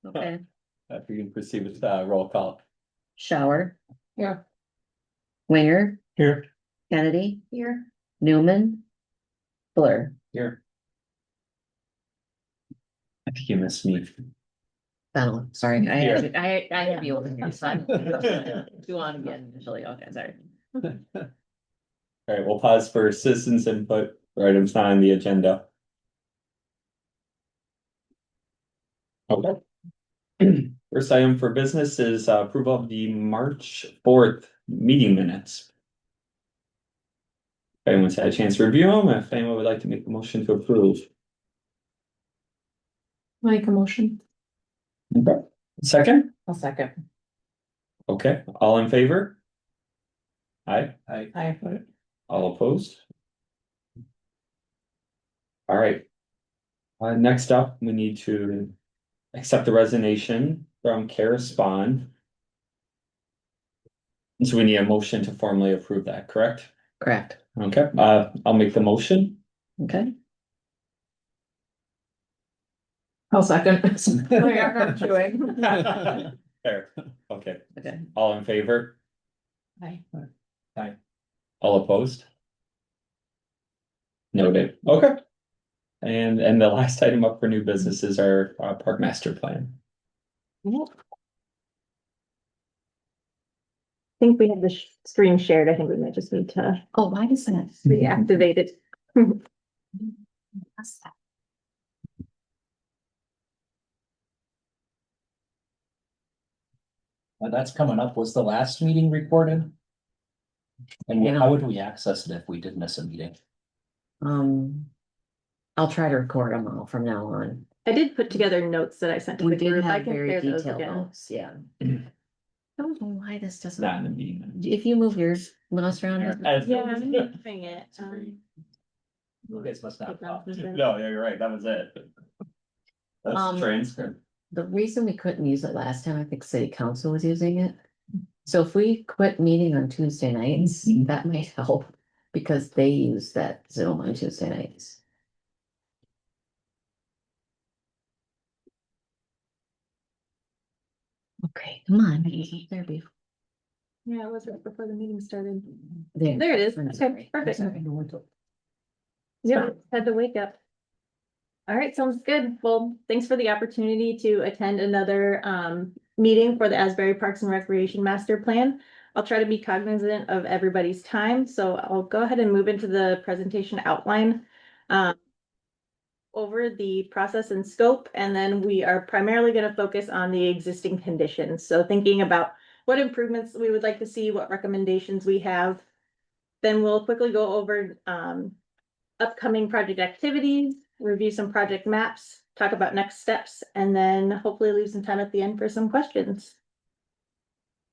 Okay, If we can proceed with roll call. Shower, Yeah. Winger, Here. Kennedy, Here. Newman, Blur. Here. I think you missed me. Oh, sorry, I Here. have, I have you over here, so I'm. Do on again initially, okay, sorry. All right, we'll pause for citizens input for items not on the agenda. Okay. First item for business is approval of the March 4th meeting minutes. If anyone's had a chance to review them, if anyone would like to make a motion to approve. Make a motion. Okay. Second, I'll second. okay, all in favor? Aye. Aye. All opposed? All right. Next up, we need to accept the resignation from Kara Spahn. So we need a motion to formally approve that, correct? Correct, Okay, I'll make the motion. okay, I'll second. Fair, okay, okay. all in favor? Aye. Aye. All opposed? Noted, okay. And the last item up for new business is our park master plan. I think we have the screen shared. I think we might just need to Oh, why does that? reactivate it. That's coming up. Was the last meeting recorded? And Yeah. how would we access it if we did miss a meeting? I'll try to record them all from now on. I did put together notes that I sent to We the did group. I have can very share those detailed again. notes, yeah. I don't know why this doesn't. Not in the meeting minutes. If you move yours, mouse around. Yeah, I'm doing it. You guys must not. No, yeah, you're right, that was it. That's transcript. The reason we couldn't use it last time, I think city council was using it. So if we quit meeting on Tuesday nights, that might help because they use that Zoom on Tuesday nights. Okay, come on. There we go. Yeah, it was right before the meeting started. There. There it is. I'm Okay, sorry. perfect. I'm sorry. Yeah, had to wake up. All right, sounds good. Well, thanks for the opportunity to attend another meeting for the Asbury Parks and Recreation Master Plan. I'll try to be cognizant of everybody's time, so I'll go ahead and move into the presentation outline. Over the process and scope, and then we are primarily going to focus on the existing conditions. So thinking about what improvements we would like to see, what recommendations we have. Then we'll quickly go over upcoming project activities, review some project maps, talk about next steps, and then hopefully leave some time at the end for some questions.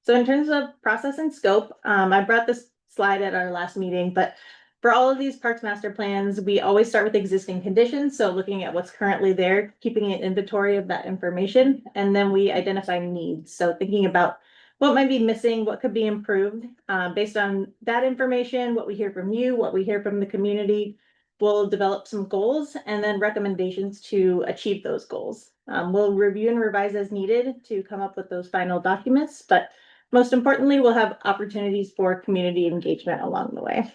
So in terms of process and scope, I brought this slide at our last meeting, but for all of these parks master plans, we always start with existing conditions. So looking at what's currently there, keeping an inventory of that information, and then we identify needs. So thinking about what might be missing, what could be improved, based on that information, what we hear from you, what we hear from the community, we'll develop some goals and then recommendations to achieve those goals. We'll review and revise as needed to come up with those final documents, but most importantly, we'll have opportunities for community engagement along the way.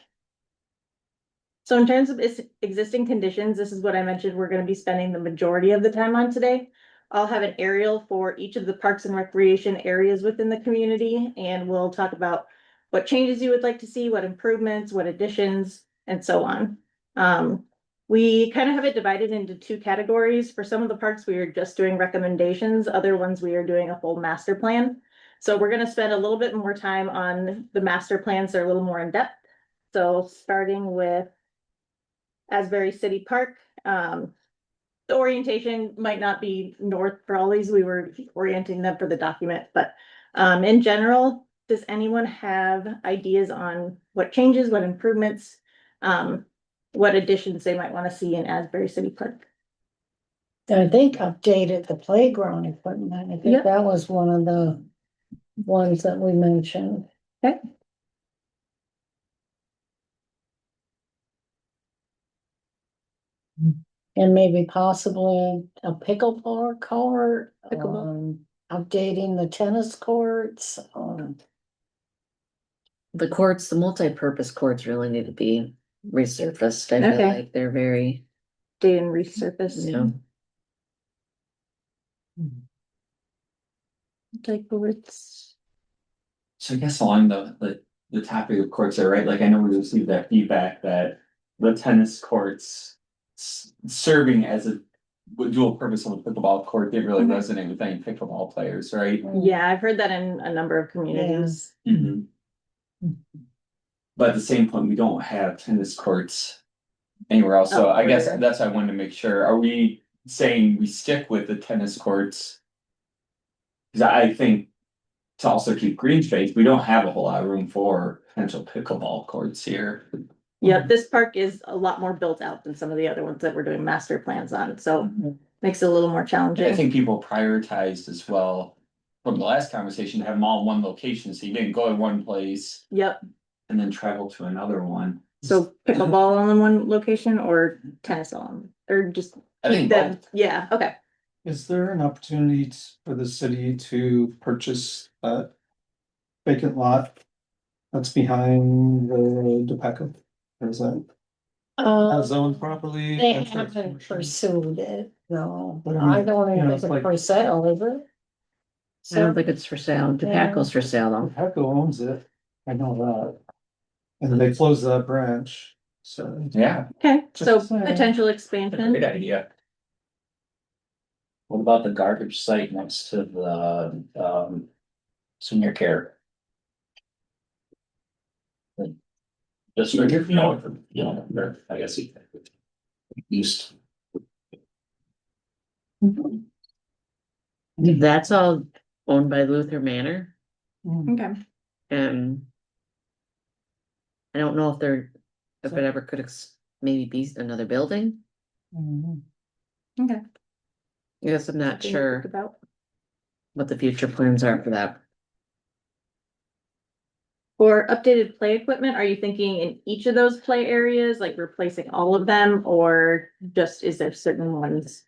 So in terms of existing conditions, this is what I mentioned we're going to be spending the majority of the time on today. I'll have an aerial for each of the parks and recreation areas within the community, and we'll talk about what changes you would like to see, what improvements, what additions, and so on. We kind of have it divided into two categories. For some of the parks, we are just doing recommendations. Other ones, we are doing a full master plan. So we're going to spend a little bit more time on the master plans that are a little more in depth. So starting with Asbury City Park, the orientation might not be north for all these. We were orienting them for the document, but in general, does anyone have ideas on what changes, what improvements, what additions they might want to see in Asbury City Park? I think updated the playground equipment. I think Yep. that was one of the ones that we mentioned. Okay. And maybe possibly a pickleball court, Pickleball. updating the tennis courts, The courts, the multi-purpose courts really need to be resurfaced. I feel Okay. like they're very, Stay and resurface. you know, Like words. So I guess along the topic of courts there, right? Like I know we received that feedback that the tennis courts serving as a dual purpose of a pickleball court didn't really Mhm. resonate with any pickleball players, right? Yeah, I've heard that in a number of communities. Mhm. But at the same point, we don't have tennis courts anywhere else, so Oh, I guess sure. that's why I wanted to make sure, are we saying we stick with the tennis courts? Cause I think to also keep green space, we don't have a whole lot of room for potential pickleball courts here. Yeah, this park is a lot more built out than some of the other ones that we're doing master plans on, so makes it a little more And I challenging. think people prioritized as well from the last conversation to have them all in one location, so you didn't go to one place Yep, and then travel to another one. so pickleball all in one location or tennis on, or just I keep think them, both. yeah, okay. Is there an opportunity for the city to purchase that vacant lot that's behind the DePeco? Or is that not zoned properly? they That's not haven't commercial? pursued it, no, But I don't you know, even it's think like- it's for sale, is it? I don't think it's for sale. DePaco's for sale though. DePeco owns it, I know that. And they closed that branch, so. Yeah, Okay, so Just saying. potential great expansion, idea. What about the garbage site next to the, senior care? Just, you know, I guess east. That's all owned by Luther Manor, okay, and I don't know if it ever could maybe be another building. okay. I guess I'm not Something to think sure about. what the future plans are for that. For updated play equipment, are you thinking in each of those play areas, like replacing all of them, or just is there certain ones?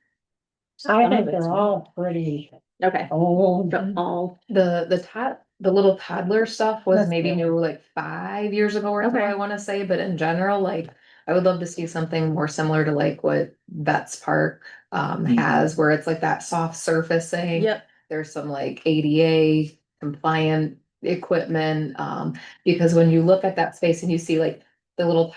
I think they're all pretty Okay, old. so all, The little toddler stuff was That's maybe good. new like 5 years ago or so, Okay. I wanna say, but in general, like. I would love to see something more similar to like what Vets Park has, where it's like that soft surfacing. yep, There's some like ADA compliant equipment, because when you look at that space and you see like the little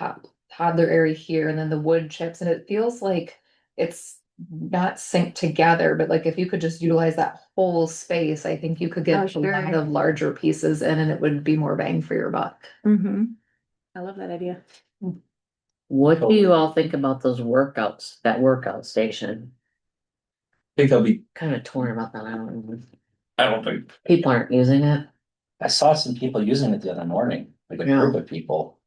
toddler area here and then the wood chips, and it feels like it's not synced together, but like if you could just utilize that whole space, I think you could Oh, get a sure. lot of larger pieces in and it would be more bang for your buck. mm-hmm. I love that idea. What do you all think about those workouts, that workout station? I think they'll be, Kind of torn about that. I don't know. I don't think, People aren't using it. I saw some people using it the other morning, like a Yeah. group of people,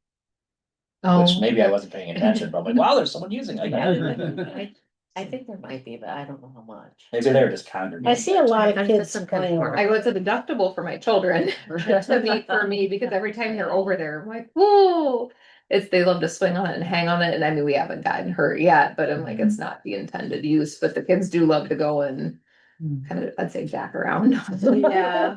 Oh, which maybe I wasn't paying attention, but I'm like, wow, there's someone using it. I think there might be, but I don't know how much. Maybe they're just congregating. I see a lot of There's kids some kind of playing. corner. I go, it's a deductible for my children to be for me, because every time they're over there, I'm like, whoa. They love to swing on it and hang on it, and I mean, we haven't gotten hurt yet, but I'm like, it's not the intended use, but the kids do love to go and. Kind of, I'd say jack around. Yeah.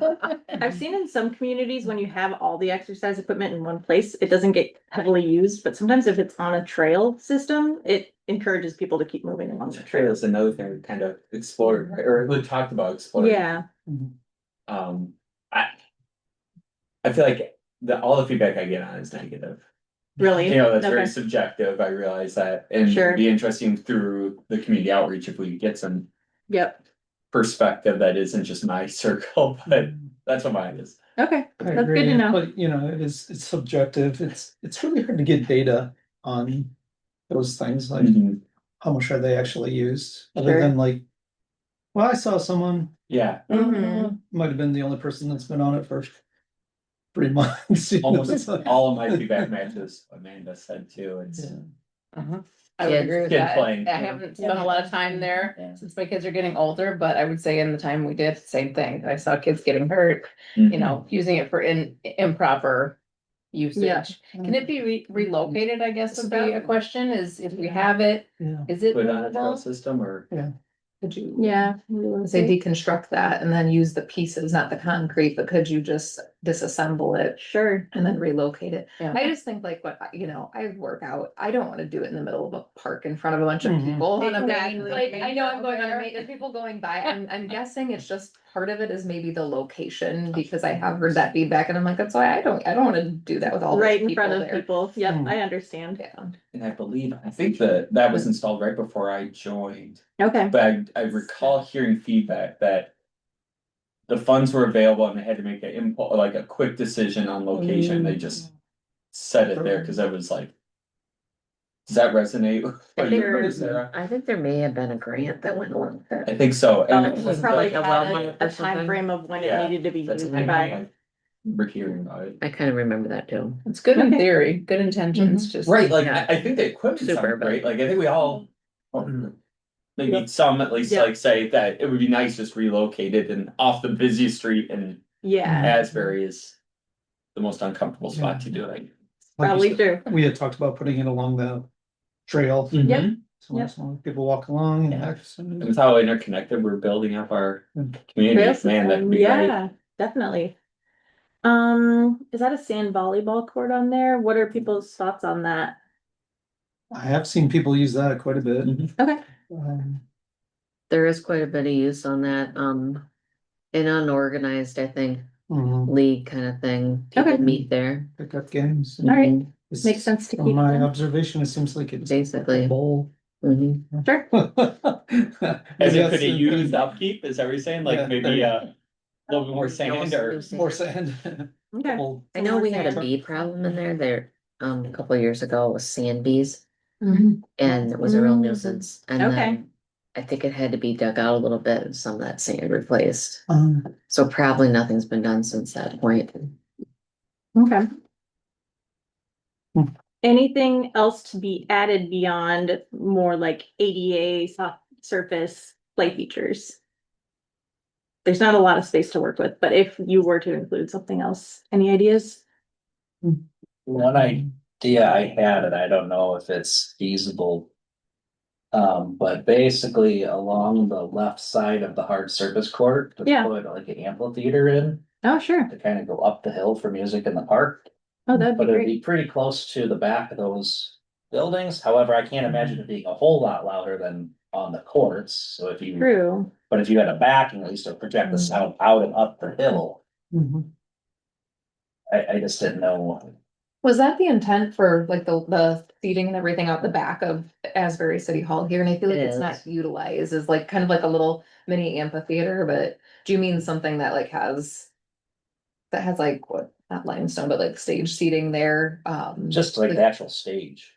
I've seen in some communities, when you have all the exercise equipment in one place, it doesn't get heavily used, but sometimes if it's on a trail system, it encourages people to keep moving along the trail trails. is another thing we kind of explored, right, or we talked about exploring. Yeah, I feel like all the feedback I get on is negative. really. You know, that's very Okay. subjective, I realize that, and Sure. it'd be interesting through the community outreach if we get some Yep, perspective that isn't just my circle, but that's what mine is. okay, I that's agree, good to know. but you know, it's subjective, it's really hard to get data on those things, like Mhm. how much are they actually used, other Sure. than like. Well, I saw someone, Yeah, Mhm. might have been the only person that's been on it for 3 months. you know, it's almost like- all of my feedback matches what Amanda said too, it's. Yeah. I would Kids. agree with Kid that. playing, I yeah. haven't spent a lot of time there Yeah. since my kids are getting older, but I would say in the time we did, same thing. I saw kids getting hurt, you know, using it for improper usage. Can it be relocated, I guess would be a question, is if we have it, Yeah. is it Put on a trail movable? system or? Could you? Yeah. Say deconstruct that and then use the pieces, not the concrete, but could you just disassemble it Sure. and then relocate it? Yeah. I just think like I work out, I don't wanna do it in the middle of a park in front of a bunch of Mhm. people. on a main- Exactly. Like, I know I'm going on a main, there's people going by, I'm guessing it's just part of it is maybe the location, because I have heard that feedback and I'm like, that's why I don't wanna do that with all those Right in people front of there. people. Yep, Hmm. I understand. Yeah. And I think that was installed right before I joined, Okay. but I recall hearing feedback that. The funds were available and they had to make an impulse, like a quick decision on location, they just set it there, cause I was like. Does that resonate? with I what you think heard, there's- Sarah? I think there may have been a grant that went along with I that. think so. and It was it probably like a had wellmark a or something. timeframe of when Yeah, it needed to be That's used kind of by. like, we're hearing about it. I kind of remember that too. It's good in Okay. theory, good intentions, just. Right, like, Yeah. I think the equipment Super, sounds but- great, like, I think we all. Maybe some at least Yeah. like say that it would be nice just relocated and off the busiest street and Yeah, Asbury is. The most uncomfortable spot to do it. Like you probably said, true. We had talked about putting it along the trail. Yep. So Yep. people walk along and Yeah. exercise. And with how interconnected we're building up our Mm. community, Trail man, that system, could be great. yeah, definitely. Is that a sand volleyball court on there? What are people's thoughts on that? I have seen people use that quite a bit. Mhm. Okay, There is quite a bit of use on that, in unorganized, I think, league kind of thing. People Okay. meet there. Pick up games. all right, Mhm. It's- makes sense to From keep my them. observation, it seems like it's. Basically. a bowl. Mhm. Sure. As Maybe it could that's- have used upkeep, is that what you're saying? Yeah. Like maybe a little bit more sand or? More sand. Okay. Couple- I know we had a Sand. bee problem in there, a couple of years ago with sand bees, Mhm. and it was a real Mm. nuisance. And Okay. then I think it had to be dug out a little bit and some of that sand replaced. Um, So probably nothing's been done since that point. Okay. Hmm. Anything else to be added beyond more like ADA soft surface play features? There's not a lot of space to work with, but if you were to include something else, any ideas? One idea I had, and I don't know if it's feasible. But basically along the left side of the hard surface court, to Yeah. put like an amphitheater in, Oh, sure. to kind of go up the hill for music in the park. Oh, that'd be But it'd great. be pretty close to the back of those buildings. However, I can't imagine it being a whole lot louder than on the courts. So if you, True. but if you had a backing, at least to project the sound out and up the hill, mhm. I just didn't know. Was that the intent for like the seating and everything out the back of Asbury City Hall here? And I feel like It it's not is. utilized as like kind of like a little mini amphitheater, but do you mean something that like has? That has like what, not limestone, but like stage seating there, Just like the actual stage,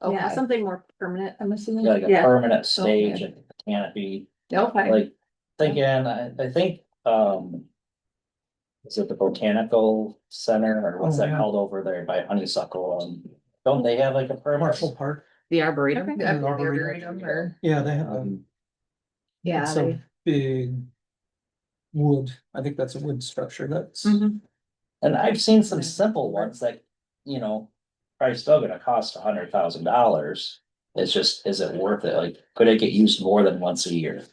Yeah, okay, something more permanent, I'm assuming. like a Yeah. permanent stage and canopy. okay, Like thinking, I think, is it the Botanical Center or what's Oh, that yeah. called over there by Honeysuckle? Don't they have like a permanent? Marshall Park. The Arboretum? Okay. Yeah, the Arboretum or- Yeah, they have yeah, it's they- a big wood. I think that's a wood structure. That's. Mhm. And I've seen some simple ones that, you know, probably still gonna cost $100,000. It's just, is it worth it? Like, could it get used more than once a year?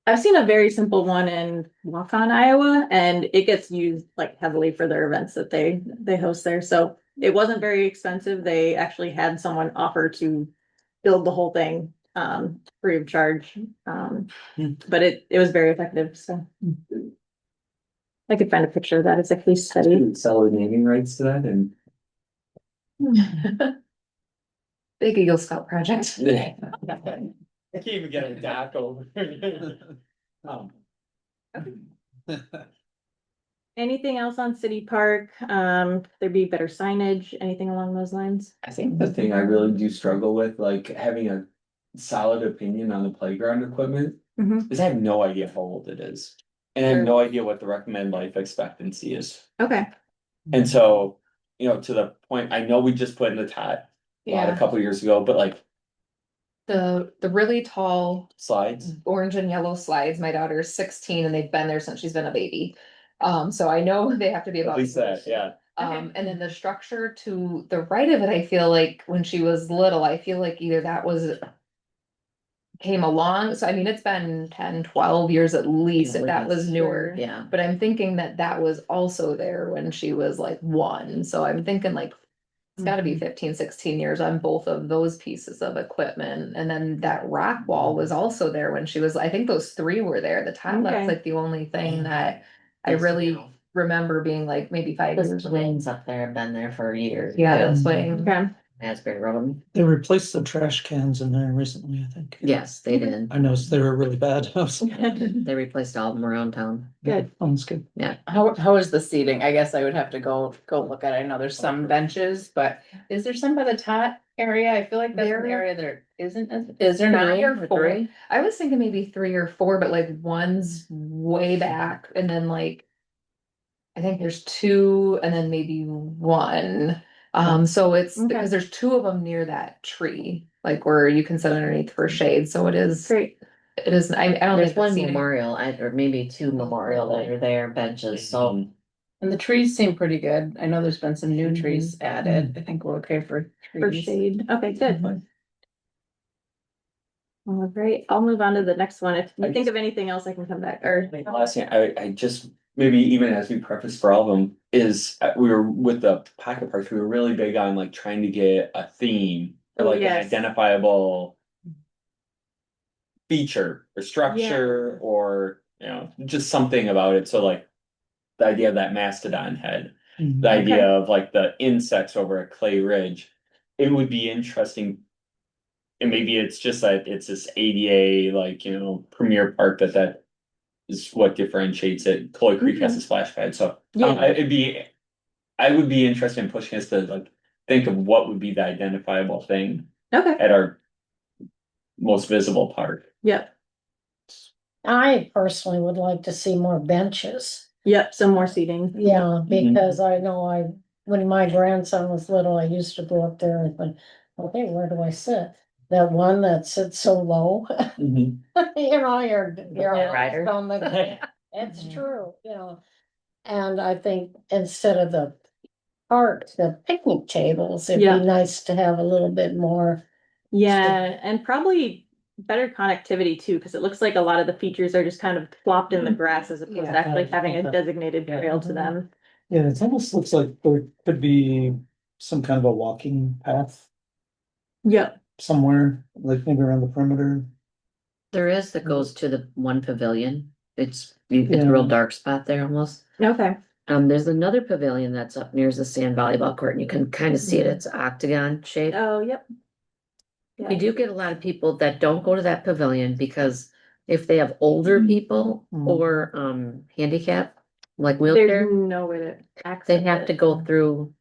I've seen a very simple one in Waukon, Iowa, and it gets used like heavily for their events that they host there. So it wasn't very expensive. They actually had someone offer to build the whole thing free of charge. But it was very effective, so. I could find a picture of that as a case study. Sell the naming rights to that and. Big Eagle Scout project. I can't even get a dock over. Um, Anything else on City Park? There'd be better signage, anything along those lines? I think the thing I really do struggle with, like having a solid opinion on the playground equipment, Mhm. is I have no idea how old it is. And I have Sure. no idea what the recommended life expectancy is. Okay, And so, to the point, I know we just put in the tot a Yeah, couple years ago, but like the really tall slides. orange and yellow slides, my daughter is 16 and they've been there since she's been a baby. So I know they have to be At about. least that, yeah. And then the structure to the right of it, I feel like when she was little, I feel like either that was. Came along, so I mean, it's been 10, 12 years at least, if that was newer. Yeah, But I'm thinking that that was also there when she was like 1, so I'm thinking like. It's gotta be 15, 16 years on both of those pieces of equipment, and then that rock wall was also there when she was, I think those 3 were there, the top, Okay. that's like the only thing that. I really remember being like maybe 5 the years ago. swings up there have been there for years. Yeah, too. the swing. Okay, Asbury Road. They replaced the trash cans in there recently, I think. Yes, they did. I noticed they were really bad. They replaced all of them around town. good. Sounds good. How is the seating? I guess I would have to go look at it. I know there's some benches, but is there some by the tot area? I feel like that's an There- area that is there not? 3 or 4. I was thinking maybe 3 or 4, but like one's way back and then like. I think there's 2 and then maybe 1. So it's Okay. because there's 2 of them near that tree, like where you can sit underneath for shade, so it is. Great. It is, I don't There's think the one seating- memorial, or maybe 2 memorial that are there, benches, so. And the trees seem pretty good. I know there's been some new trees added. I think we're okay for For trees. shade, okay, good. All right, I'll move on to the next one. If you think of anything else, I can come back, or. Last thing, I just, maybe even as we preface for all of them, is we were with the pocket parks, we were really big on like trying to get a theme. Or Oh, like an yes. identifiable. Feature or structure or, you know, just something about it, so like. The idea of that mastodon head, the idea of like the insects over at Clay Ridge, it would be interesting. And maybe it's just that it's this ADA, like, you know, premier park that is what differentiates it. Chloe Creek has a splash pad, so Yeah, I would be interested in pushing us to like think of what would be the identifiable thing okay, at our most visible park. yep, I personally would like to see more benches. yep, some more seating. Yeah, because I know when my grandson was little, I used to go up there and think, okay, where do I sit? That one that sits so low, you know, you're rider. on the, it's true, you know. And I think instead of the park, the picnic tables, it'd Yeah. be nice to have a little bit more. Yeah, and probably better connectivity too, because it looks like a lot of the features are just kind of plopped in the grass as opposed to Yeah. actually having a designated trail to them. Yeah, it almost looks like there could be some kind of a walking path Yep, somewhere, like maybe around the perimeter. There is that goes to the one pavilion. It's a Yeah. real dark spot there almost. okay, There's another pavilion that's up near the sand volleyball court and you can kind of see it. It's octagon shape. oh, yep. We do get a lot of people that don't go to that pavilion because if they have older people Mhm. or handicap, like wheelchair, There's no way to access they have it. to go through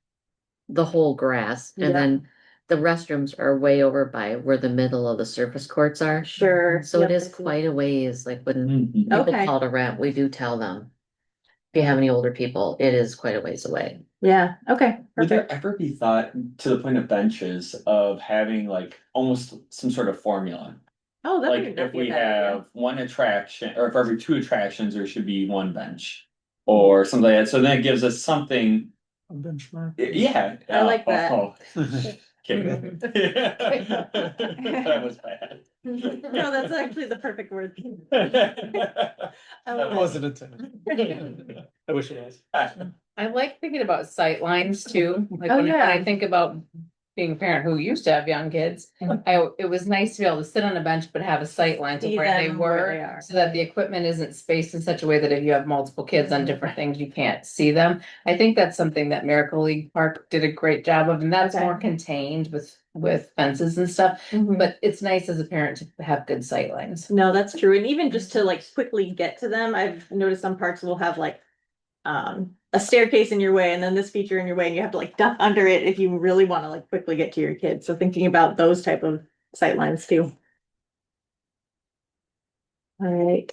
the whole grass Yeah. and then the restrooms are way over by where the middle of the surface courts are. Sure. So it Yep, is I see quite a ways, like when Mhm. people Okay. call to rent, we do tell them. If you have any older people, it is quite a ways away. Yeah, okay, Would there perfect. ever be thought to the point of benches of having like almost some sort of formula? Oh, that Like would not if be a we bad idea. have one attraction, or if every 2 attractions, there should be 1 bench. Or something like that, so then it gives us something, A benchmark. yeah. I like that. Oh, kidding. That was bad. No, that's actually the perfect word. That love it. wasn't intended. I wish it was. I like thinking about sight lines too, like Oh, when yeah. I think about being a parent who used to have young kids. It was nice to be able to sit on a bench, but have a sight line to See where they them where were. they are. So that the equipment isn't spaced in such a way that if you have multiple kids on different things, you can't see them. I think that's something that Miracle League Park did a great job of, and that's Okay. more contained with fences and stuff. Mhm. But it's nice as a parent to have good sight lines. No, that's true. And even just to like quickly get to them, I've noticed some parks will have like a staircase in your way and then this feature in your way and you have to like duck under it if you really want to like quickly get to your kids. So thinking about those type of sight lines too. All right.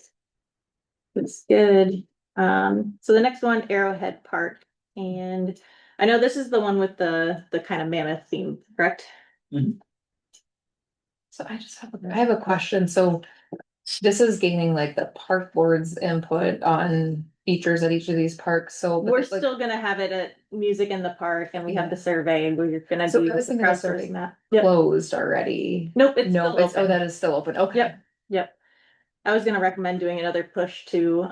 That's good. So the next one, Arrowhead Park. And I know this is the one with the kind of mammoth theme, correct? So I have a question, so. This is gaining like the park board's input on features at each of these parks, so. but We're it's like- still gonna have it at music in the park and we have the Yeah. survey and we're gonna So do I was the thinking of crowdsourcing something that. Yep. Closed already. Nope, it's No, still it's, oh, open. that is still open, okay. Yep. Yep. I was gonna recommend doing another push to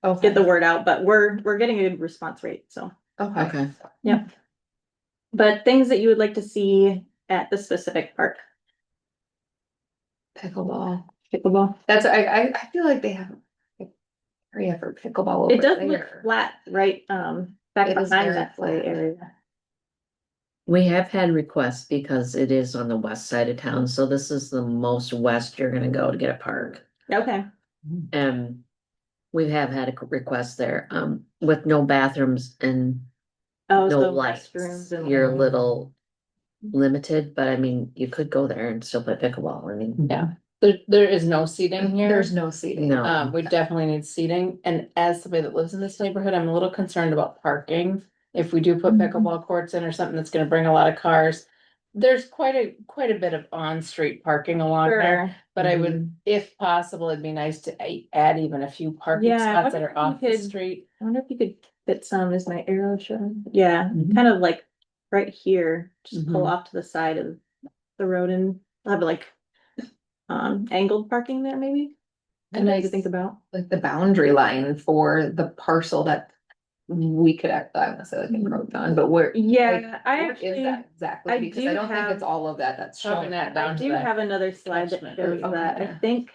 Okay. get the word out, but we're getting a good response rate, so. Okay. Okay. But things that you would like to see at the specific park, Pickleball. pickleball. That's, I feel like they have an area for pickleball over It does look there. flat, right, back It is behind very that play flat. area. We have had requests because it is on the west side of town, so this is the most west you're gonna go to get a park. Okay, And we have had a request there, with no bathrooms and oh, no so lights. restrooms and. You're a little limited, but I mean, you could go there and still play pickleball. I mean, Yeah, there is no seating here. There's no seating. No. We definitely need seating, and as somebody that lives in this neighborhood, I'm a little concerned about parking. If we do put pickleball courts in or something that's gonna bring a lot of cars, there's quite a bit of on-street parking along there. Sure. But I would, if possible, it'd be nice to add even a few parking Yeah, I spots that wonder are if you off the could- street. I wonder if you could fit some, is my arrow showing? Yeah, Mhm. kind of like right here, just pull Mhm. off to the side of the road and have like. Angled parking there maybe, and I to think about. Like the boundary line for the parcel that we could act, I wanna say like encroach on, but where? Yeah, I Where is actually, that exactly? I Because do I don't think have- it's all of that that's Showing showing that that. I down to do that have another slide that catchment. shows Okay. that. I think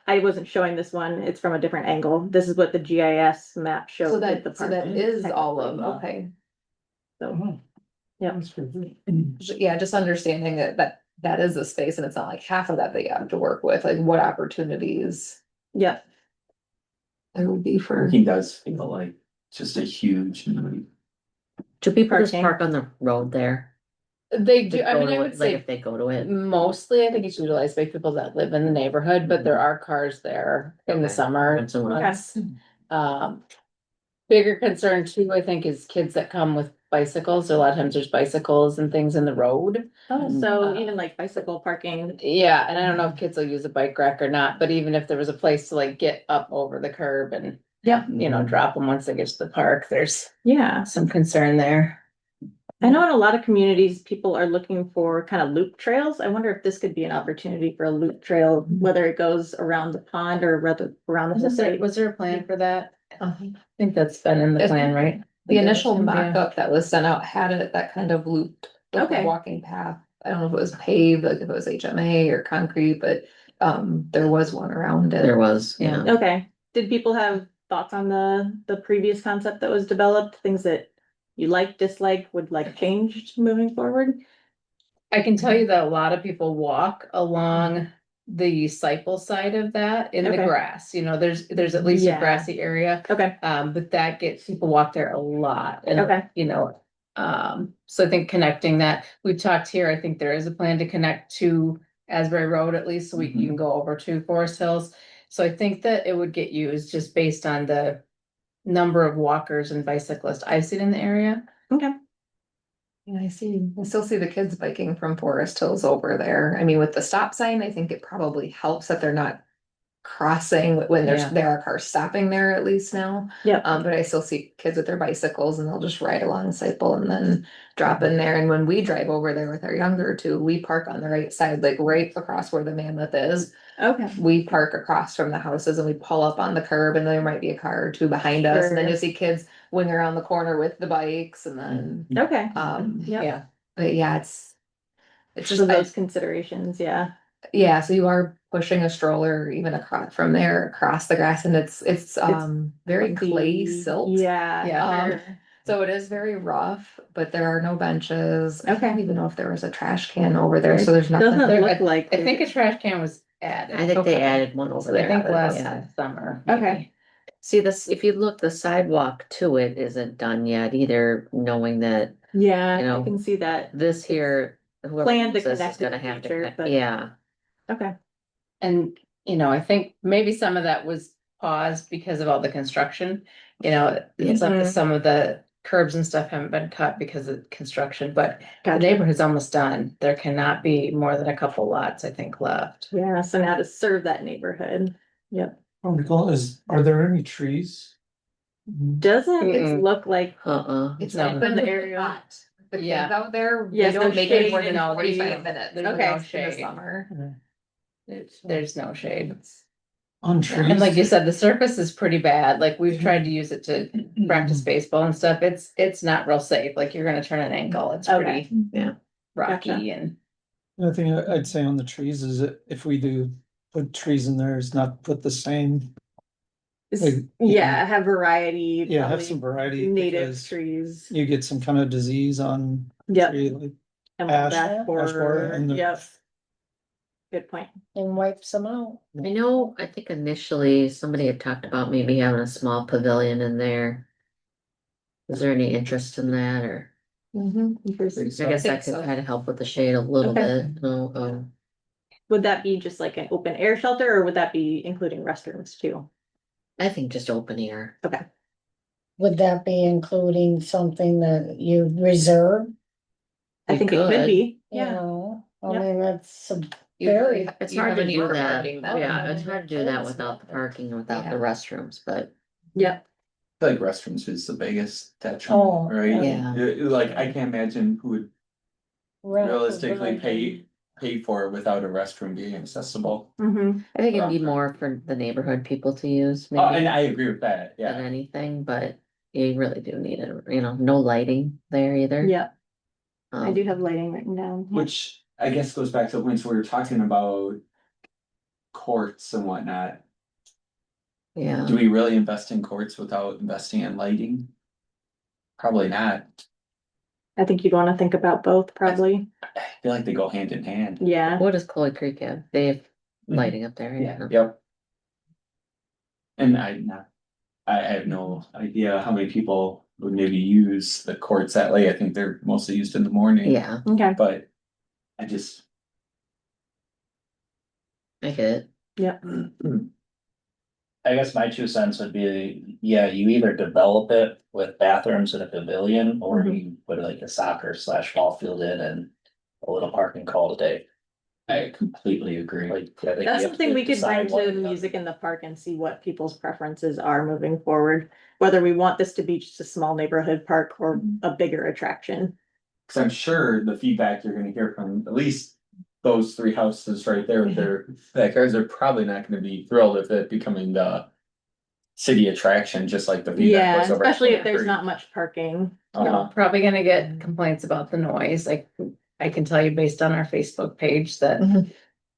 I wasn't showing this one. It's from a different angle. This is what the GIS map shows. So with that, the so that park is all of, technically. okay. So, yeah. Yeah, just understanding that is a space and it's not like half of that they have to work with, like what opportunities Yeah, there would be for. He does feel like just a huge need. do people just Parking. park on the road there? They To do, I go mean, to I it, would like say if they go to it? mostly, I think it's utilized by people that live in the neighborhood, but there are cars there in the Okay. summer. Once in a while. months. Bigger concern too, I think, is kids that come with bicycles. A lot of times there's bicycles and things in the road. oh, so even like bicycle parking. Yeah, and I don't know if kids will use a bike rack or not, but even if there was a place to like get up over the curb and, Yeah. drop them once they get to the park, there's Yeah, some concern there. I know in a lot of communities, people are looking for kind of loop trails. I wonder if this could be an opportunity for a loop trail, whether it goes around the pond or rather around the whole site. Was there a plan for that? Uh, I think that's been in the It's- plan, right? The initial Yeah. mock-up that was sent out had it, that kind of looped. like a Okay. Walking path. I don't know if it was paved, like if it was HMA or concrete, but there was one around it. There was, yeah. Okay, did people have thoughts on the previous concept that was developed, things that you like, dislike, would like changed moving forward? I can tell you that a lot of people walk along the Cycle side of that in the Okay. grass, there's at least a Yeah. grassy area. Okay, But that gets, people walk there a lot and, okay, so I think connecting that, we've talked here, I think there is a plan to connect to Asbury Road at least, so you can go over to Forest Hills. So I think that it would get used just based on the number of walkers and bicyclists I've seen in the area. okay. Yeah, I still see the kids biking from Forest Hills over there. I mean, with the stop sign, I think it probably helps that they're not crossing when Yeah. there are cars stopping there at least now. Yep. But I still see kids with their bicycles and they'll just ride along Cycle and then drop in there. And when we drive over there with our younger two, we park on the right side, like right across where the Mammoth is. Okay, We park across from the houses and we pull up on the curb and there might be a car or two behind us. And then Sure. you'll see kids wing around the corner with the bikes and then, okay. yeah, Yep. but yeah, it's So just, those considerations, yeah. yeah, so you are pushing a stroller even across from there, across the grass and it's very clay silt. Yeah. Yeah. sure. So it is very rough, but there are no benches. I Okay. don't even know if there was a trash can over there, so there's nothing. Doesn't there. look like. I think a trash can was added. I think they Okay. added one over I there. think but last yeah. summer. Okay. maybe. See this, if you look, the sidewalk to it isn't done yet either, knowing that Yeah, You know, I can see that. this here. Whoever Planned to owns this is connect in gonna the have to future, connect- but- Yeah, Okay, And, I think maybe some of that was paused because of all the construction, Mhm. some of the curbs and stuff haven't been cut because of construction, but the gotcha. neighborhood's almost done. There cannot be more than a couple lots, I think, left. Yeah, so now to serve that neighborhood. Yep. Oh, Nicole, are there any trees Doesn't it Mm-mm. look like, It's No. open area. The kids Yeah. out there, Yes, they don't there's make it shade more than and 45 trees. minutes. There's Okay. no In the shade. summer. There's no shade. On trees. And like you said, the surface is pretty bad. Like we've tried to use it to practice baseball and stuff. It's not real safe. Like you're gonna turn an ankle. It's Okay. pretty Yeah. rocky Gotcha. and The thing I'd say on the trees is that if we do put trees in there, is not put the same, Like, yeah, have variety. yeah, have probably some variety. Native because trees. You get some kind of disease on. Yep. tree, like And ash back borer borer, and the- yep. Good point. And wipes them out. I know, I think initially somebody had talked about maybe having a small pavilion in there. Is there any interest in that, or I guess that think could so. kind of help with the shade a little Okay. bit. No, Would that be just like an open air shelter or would that be including restrooms too? I think just open air. Okay. Would that be including something that you reserve? I We think it could could. be, You yeah. know, I Yep. mean, that's a You- very, It's you hard have to a need do for that. parking, though. Yeah, it's hard to do that Kids. without the parking, and without the Yeah. restrooms, but Yep. I feel like restrooms is the biggest detriment, Oh, right? yeah. Like, I can't imagine who would rent a realistically pavilion. pay for it without a restroom being accessible. Mm-hmm. I think it'd be more for the neighborhood people to use Oh, and maybe I agree with that, than yeah. anything, but you really do need it, no lighting there either. Yeah, I Um, do have lighting written down. Which I guess goes back to the points we were talking about courts and whatnot. Yeah, Do we really invest in courts without investing in lighting? Probably not. I think you'd wanna think about both, probably. I feel like they go hand in hand. Yeah, what does Chloe Creek have? They have Mhm. lighting up there, Yeah, yeah. yep. And I have no idea how many people would maybe use the courts that late. I think they're mostly used in the morning. Yeah, okay, But I just. I get it. yep, I guess my 2 cents would be, yeah, you either develop it with bathrooms and a pavilion, or Mhm. you put like a soccer/ball field in and a little parking call today. I completely agree. Like, I think you that's have something to we could bring decide one or to the other. music in the park and see what people's preferences are moving forward. Whether we want this to be just a small neighborhood park or a bigger attraction. Cause I'm sure the feedback you're gonna hear from at least those 3 houses right there with their backyards are probably not gonna be thrilled with it becoming the city attraction, just like the feedback Yeah, was over. at especially if there's 23. not much parking. Uh-huh. probably gonna get complaints about the noise. Like I can tell you based on our Facebook page that Mhm.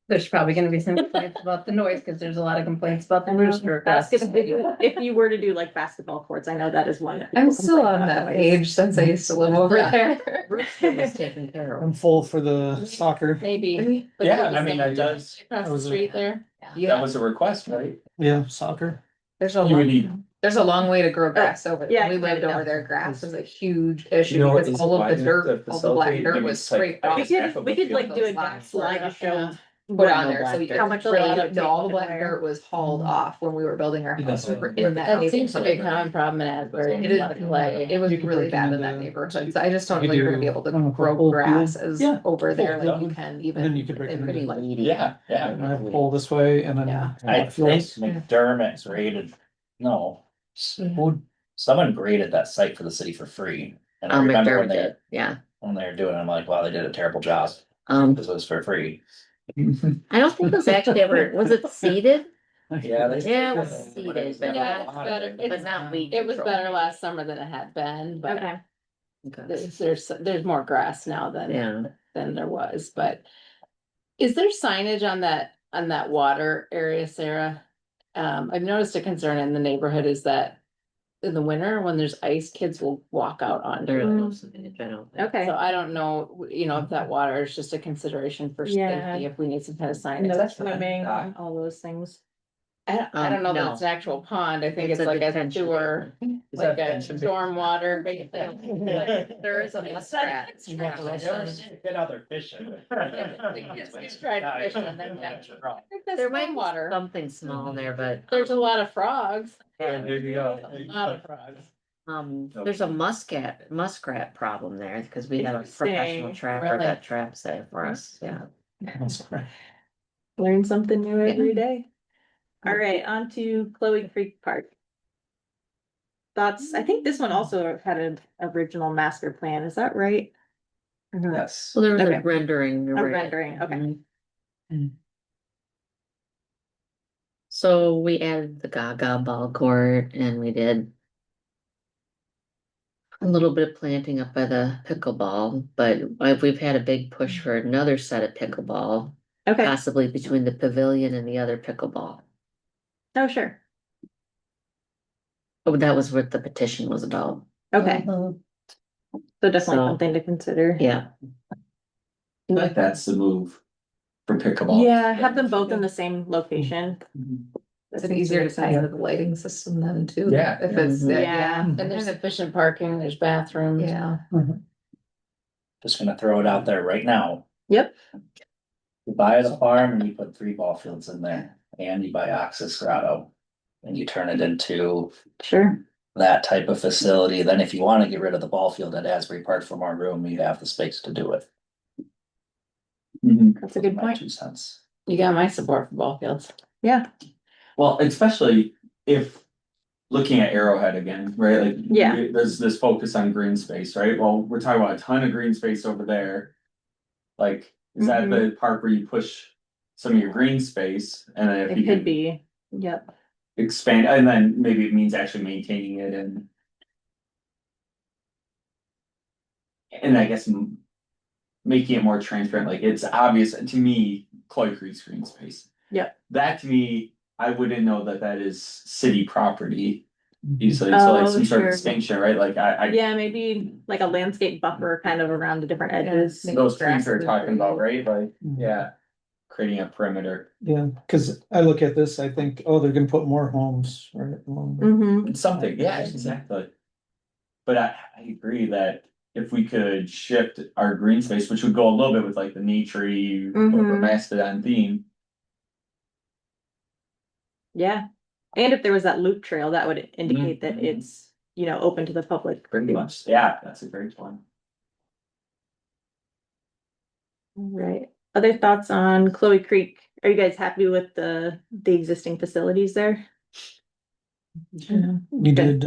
there's probably gonna be some complaints about the noise because there's a lot of complaints about the rooster. across the street. If you were to do like basketball courts, I know that is one. that I'm people still complain on about that noise. page since I used to live over there. Rooster was taken care I'm of. full for the soccer. Maybe. but Yeah, there I mean, was that does, across the was a- street there. that was a request, right? Yeah, soccer. There's a You would long, need, there's a long way to grow grass over there. yeah, When we lived yeah. over there, grass was a huge issue You know what because is all of why the the dirt, all the black facility- dirt maybe was it's like- scraped I off. guess We could like do a Those slide to show. Yeah. Put what on no there, so you black how dirt. much The really, layout no, all the taken black away. dirt was hauled off when we were building our house. We were in that. That seems to be a neighborhood. common problem in Asbury. It is, Like, it was You could really break bad in into that the- neighborhood, so I just don't you know you're gonna do, be able to whole grow field. grasses Yeah, over there full like you field. can Then even. you could break in into pretty the- much. yeah, yeah. And I pull this way and then. Yeah. I think McDermott's rated, no, someone graded that site for the city for free. And I remember when McDermott they, did, yeah. when they were doing it, I'm like, wow, they did a terrible job, because it was for free. I don't think it was actually ever, was it seeded? Yeah, they. Yeah, it was seeded, but Yeah, not, it's better. but not weed It was control. better last summer than it had been, but Okay, Okay. there's more grass now Yeah, than there was, but. Is there signage on that water area, Sarah? I've noticed a concern in the neighborhood is that. In the winter, when there's ice, kids will walk out on there it. really wasn't any general. okay. So I don't know, if that water is just a consideration for Yeah. safety, if we need some kind of signage. No That's swimming, all those things. I don't know that no. it's an actual pond. I think It's it's a like a detention sewer, like a stormwater. There is a muskrat. Get out there fishing. Kids tried to fish and then got- I think that's There might be stormwater. something small there, but, There's a lot of frogs. There you go. A lot of frogs. there's a muskrat problem there, because we have a professional Interesting. trapper Really? that traps there for us, yeah. Learn something new every day. All right, on to Chloe Creek Park. thoughts? I think this one also had an original master plan, is that right? Or no? Yes. Well, there was Okay. a rendering. you're A right. rendering, okay. Mhm. So we added the Gaga ball court and we did a little bit of planting up by the pickleball, but we've had a big push for another set of pickleball, Okay, possibly between the pavilion and the other pickleball. oh, sure, Oh, that was what the petition was about. okay, Mhm. so definitely So- something to consider. Yeah, I feel like that's the move for pickleball. Yeah, have them both in the same location. Is it easier to tie into the lighting system then too? Yeah. If it's, Mhm. yeah, And and there's there's, efficient parking, there's bathrooms. yeah. Just gonna throw it out there right now. Yep, You buy the farm and you put 3 ball fields in there, and you buy Oxus Grotto. And you turn it into sure, that type of facility, then if you wanna get rid of the ball field at Asbury Park for more room, you have the space to do it. Mhm. that's a good My point. 2 cents. You got my support for ball fields. Yeah, Well, especially if looking at Arrowhead again, right? Like, Yeah. there's this focus on green space, right? Well, we're talking about a ton of green space over there. Like, is that the park where you push some of your green space and then if it you could can be, yep, expand, and then maybe it means actually maintaining it and I guess making it more transparent, like it's obvious to me, Coy Creek's green space. Yep. That to me, I wouldn't know that that is city property easily, so like Oh, some sort of sure. distinction, right? Like I yeah, maybe like a landscape buffer kind of around the different edges. Yeah. those Grass trees we're is talking about, great. right? Like, yeah, creating a perimeter. Yeah, cause I look at this, I think, oh, they're gonna put more homes, right? Mm-hmm, It's something, yeah, exactly. But I agree that if we could shift our green space, which would go a little bit with like the naturey, Mhm. mastodon theme. yeah, and if there was that loop trail, that would indicate that Mhm. it's, open to the public. Pretty much, yeah, that's a great one. Right, other thoughts on Chloe Creek? Are you guys happy with the existing facilities there? You did,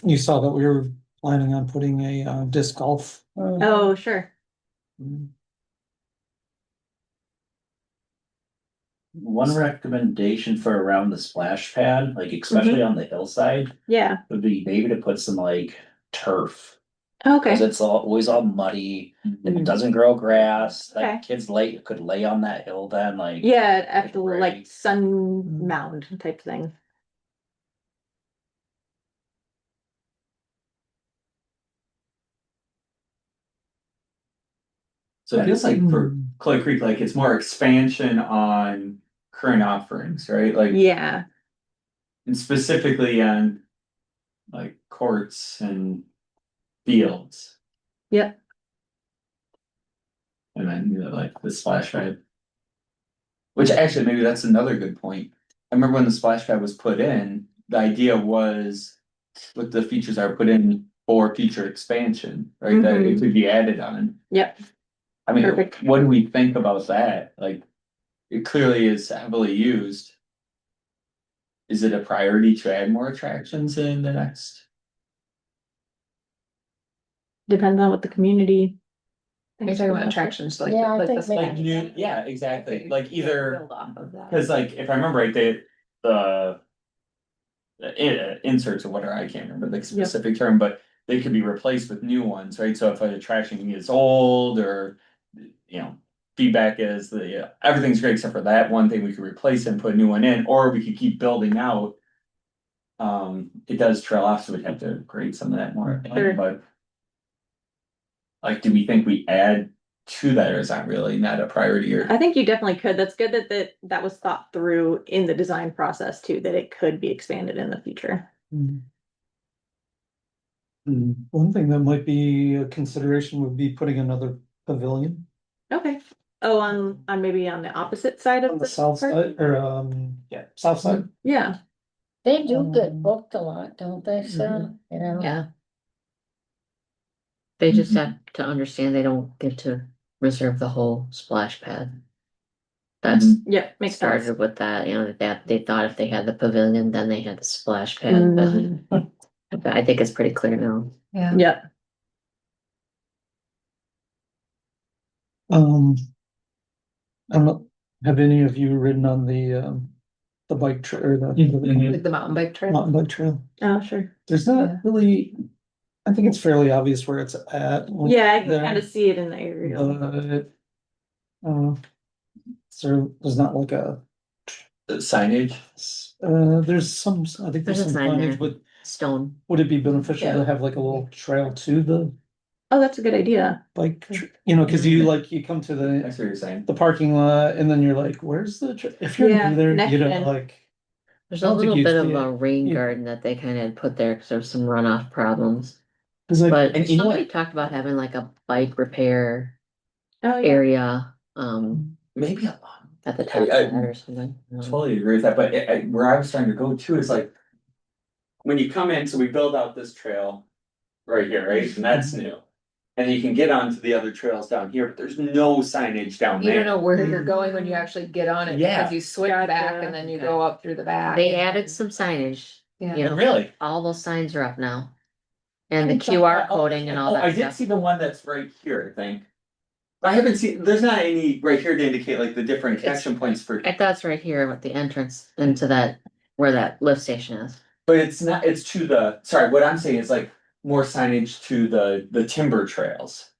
you saw that we were planning on putting a disc golf. Oh, sure, One recommendation for around the splash pad, like especially on the hillside, yeah, would be maybe to put some like turf. okay, Cause it's always all muddy, and it Mhm. doesn't grow grass, Okay. like kids could lay on that hill then, like. yeah, actual Right. like sun mound type thing. So it feels like for Clay Creek, like it's more expansion on current offerings, right? Like, Yeah, and specifically on like courts and fields. yep, And then, like the splash pad. Which actually, maybe that's another good point. I remember when the splash pad was put in, the idea was with the features that were put in for future expansion, right? That it could be added on. yep, I mean, Perfect. what do we think about that? Like, it clearly is heavily used. Is it a priority to add more attractions in the next? depends on what the community. You're thinks talking about about it. attractions like. Yeah, I like think the maybe- Like new, yeah, exactly. Like either, Build off of that. cause like if I remember right, the inserts or whatever, I can't remember the specific term, but they could be replaced with new ones, right? So if an attraction gets old or, feedback is everything's great except for that one thing, we could replace and put a new one in, or we could keep building out. It does trail off, so we'd have to grade some of that more, Sure. but. Like, do we think we add to that, or is that really not a priority, or? I think you definitely could. That's good that was thought through in the design process too, that it could be expanded in the future. One thing that might be a consideration would be putting another pavilion Okay. Oh, on maybe on the opposite side on of the south park? side, or, yeah, south side. Yeah, They do get booked a lot, don't they, Sarah? Yeah. Yeah. They just have to understand they don't get to reserve the whole splash pad. That's yeah, makes sense. started with that, that they thought if they had the pavilion, then they had the splash pad, but Mm. But I think it's pretty clear now. Yeah. Yep. Um. I'm not, have any of you ridden on the bike trail or Like the mountain bike trail. mountain bike trail? Oh, sure. There's Yeah. not really, I think it's fairly obvious where it's at. Yeah, I can there, kind of see it in the aerial. But. There's not like a, The signage, there's some, I think There's there's a some sign there. signage, but Stone. would it be beneficial Yeah. to have like a little trail to the Oh, that's a good idea. bike? You know, cause you like, you come to I the see what you're saying. parking lot and then you're like, where's the, if you're Yeah, new there, you know, connection. like. There's I a don't think little you'd bit of see a it. rain You- garden that they kind of put there because there's some runoff problems. Cause like, But And you know somebody what? talked about having like a bike repair Oh, yeah. area, Maybe at the top of I- that or something. totally agree with that, but where I was trying to go to is like. When you come in, so we build out this trail right here, right? And that's new. And you can get onto the other trails down here, but there's no signage down You don't there. know where you're going when you actually get on it, Yeah. because you switch Gotcha. back and then you go up through the back. They added some signage, Yeah. you know, Really? all those signs are up now. And the QR coding and all Oh, I that did stuff. see the one that's right here, I think. I haven't seen, there's not any right here to indicate like the different It's- connection points for, I thought it's right here with the entrance into that, where that lift station is. but it's not, it's to the, sorry, what I'm saying is like more signage to the timber trails.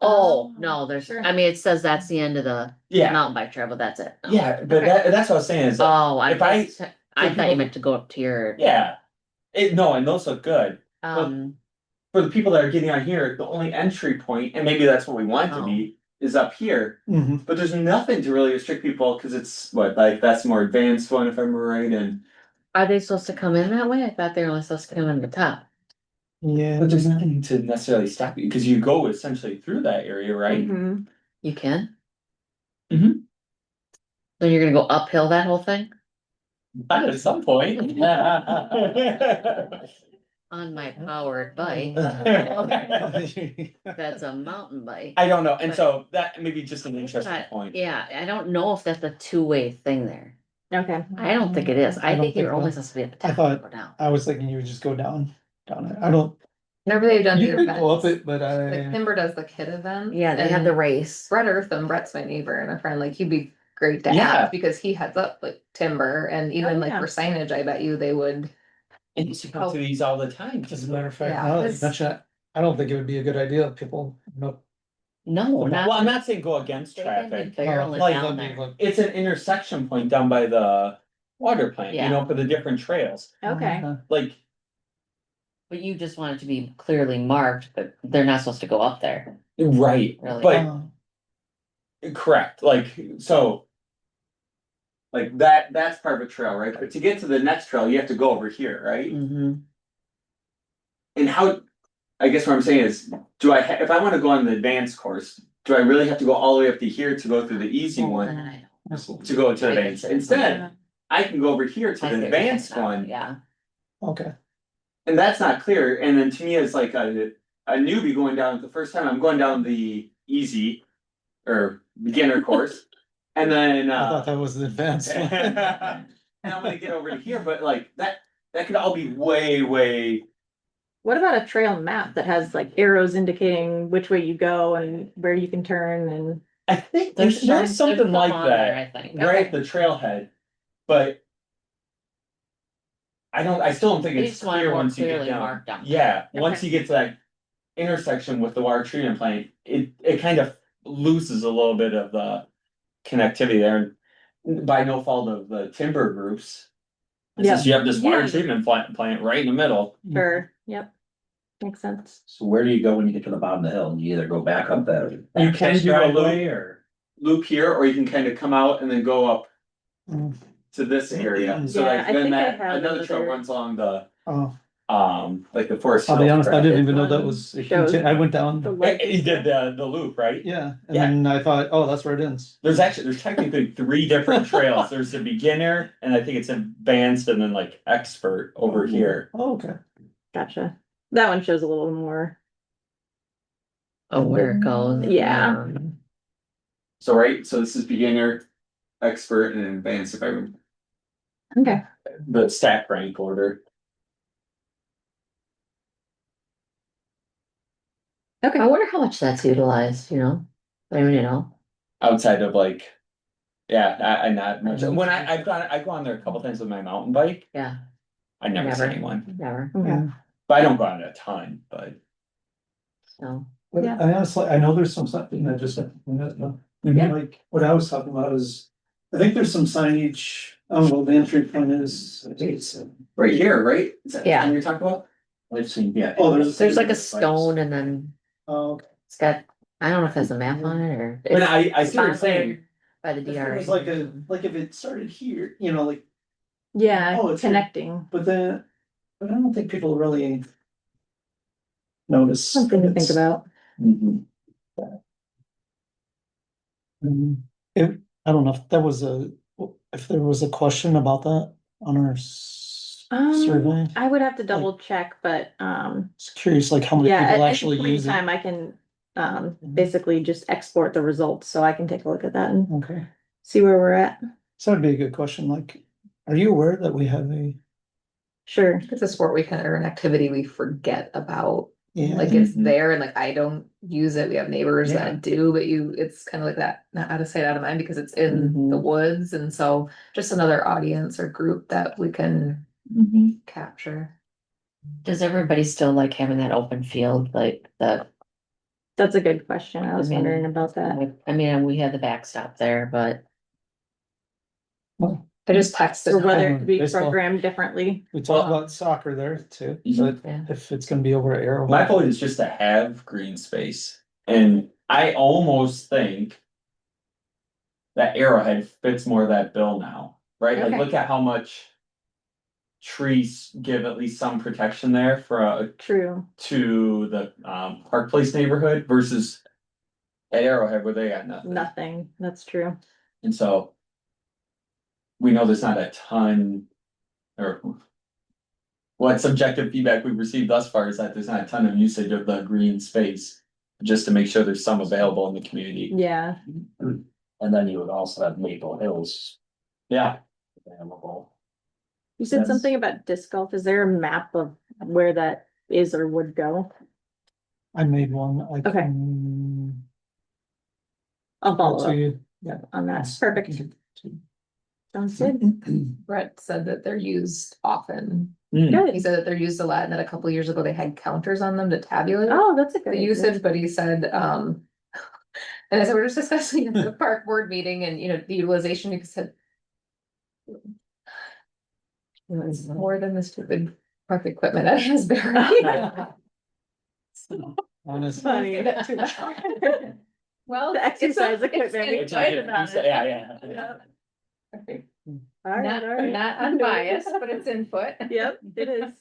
Oh, no, there's, sure. I mean, it says that's the end of the Yeah, mountain bike trail, but that's it. No. yeah, but that's what I was saying is, like, Oh, if I- I thought you meant to go up to your, yeah. No, and those look good. For the people that are getting on here, the only entry point, and maybe that's what we want it to be, is up here. mhm. But there's nothing to really restrict people, because it's what, like, that's more advanced one, if I'm right, and. are they supposed to come in that way? I thought they were only supposed to come in the top. Yeah. But there's nothing to necessarily stop you, because you go essentially through that area, right? Mhm. You can? Mhm. So you're gonna go uphill that whole thing? At some point. On my powered bike, that's a mountain bike. I don't know, and so that may be just an interesting But, point. yeah, I don't know if that's a two-way thing there. Okay. I don't think it is. I I don't think you're think only so. supposed to be at the I top thought- or down. I was thinking you would just go down it. I don't, Whenever they've done you the could go up events, it, but like I, Timber does the kid event. Yeah, they have the race. Brett Eartham, Brett's my neighbor and a friend, like he'd be great to Yeah. have because he heads up like timber and even like yeah. for signage, I bet you they would. And you come to these all the time. as a matter of fact, Yeah, now that you it's- mention it, I don't think it would be a good idea if people, no. No, Well, I'm not. not saying go against They can be traffic. barreling like, down that'd be there. like- It's an intersection point down by the water plant, you Yeah. know, for the different trails. Okay. Like, But you just want it to be clearly marked, but they're not supposed to go up there, right, really. but Uh, correct, like, so. Like that's part of a trail, right? But to get to the next trail, you have to go over here, right? Mm-hmm. And how, I guess what I'm saying is, if I wanna go on the advanced course, do I really have to go all the way up to here to go through the easy one? To go to the advanced, instead, I can go over here to the advanced one, Yeah, Okay, and that's not clear, and then to me, it's like a newbie going down, the first time I'm going down the easy. Or beginner course, and then, I thought that was the advanced one. and I'm gonna get over to here, but like, that could all be way. What about a trail map that has like arrows indicating which way you go and where you can turn and? I think there's something some like on there, that, I think. right at the trailhead, but. I still don't think They it's just want it clear more once you get clearly down. marked down. Yeah, once Okay. you get to that intersection with the water treatment plant, it kind of loses a little bit of the connectivity there. By no fault of the timber groups. It's just you have this water Yeah. treatment plant right in the middle. Sure, yep. Makes sense. So where do you go when you get to the bottom of the hill? You either go back up that. You can access do a driveway loop. or. Loop here, or you can kind of come out and then go up Mm, to this area, so Yeah, like I then think I that, have another trail another- runs along the, Oh, like the forest. I'll be Hill honest, I trail. didn't even know that was, Shows I went The down, light- You did the loop, right? yeah, and Yeah. then I thought, oh, that's where it ends. There's technically 3 different trails, there's a beginner, and I think it's advanced, and then like expert over here. Oh, okay. Gotcha. That one shows a little more. Oh, where it goes. Yeah. So, right, so this is beginner, expert, and advanced, if I remember, Okay. the stack rank order. Okay. I wonder how much that's utilized, you know? I mean, you know, outside of like. Yeah, I not much, when I go on there a couple times with my mountain bike, yeah, I never see Never. anyone, never, Okay. but I don't go on it a ton, but. so. But Yeah. I honestly, I know there's some something that just, Yeah. like, what I was talking about is, I think there's some signage, oh, well, the entry point is, I think it's. Right here, right? Is that the Yeah. one you're talking about? I've seen, yeah. Oh, there's. There's like a stone and then Oh, it's got, I don't know if it has a map on it or. But it's I see what you're sponsored saying, By the if it DRA. was like if it started here, like, Yeah, Oh, it's here. connecting. but I don't think people really notice. Something to think It's- about. Mhm. If, I don't know if that was if there was a question about that on our survey. I would have to double check, but, Just curious, like how many yeah, people at actually any point in use it. time, I can, Mhm. basically just export the results, so I can take a look at that and Okay, see where we're at. so that'd be a good question, like, are you aware that we have Sure. It's a sport we kind of, or an activity we forget about, yeah, like it's Mhm. there and like I don't use it. We have neighbors Yeah. that do, but it's kind of like that, not out of sight, out of mind because it's in the Mhm. woods. And so just another audience or group that we can capture. Does everybody still like having that open field, like the, That's a good question. I was I mean, wondering about that. I mean, we had the backstop there, but I just texted. Or whether it could be Baseball. programmed differently. we talked about soccer there too, Mhm. but Yeah. if it's gonna be over at Arrowhead. My point is just to have green space, and I almost think. That Arrowhead fits more of that bill now, right? Like, Okay. look at how much. Trees give at least some protection there True. to the Park Place neighborhood versus. At Arrowhead where they got nothing. Nothing. That's true. And so. We know there's not a ton. Or. What subjective feedback we've received thus far is that there's not a ton of usage of the green space. Just to make sure there's some available in the community. Yeah. And then you would also have Maple Hills Yeah, available. You said Yes. something about disc golf. Is there a map of where that is or would go? I made one, I Okay. can. I'll follow to up you. on that. Perfect. Sounds good. Brett said that they're used often. Mm. He Good. said that they're used a lot and that a couple years ago they had counters on them to tabulate Oh, that's a good the idea. usage, but he said, and as we were just discussing at the park board meeting and, the utilization, he said. It's more than the stupid park equipment at Asbury. Honestly. Funny. Well, The exercise equipment. it's- Yeah. Okay. All right, Not, all right. not unbiased, but it's input. Yep, it is.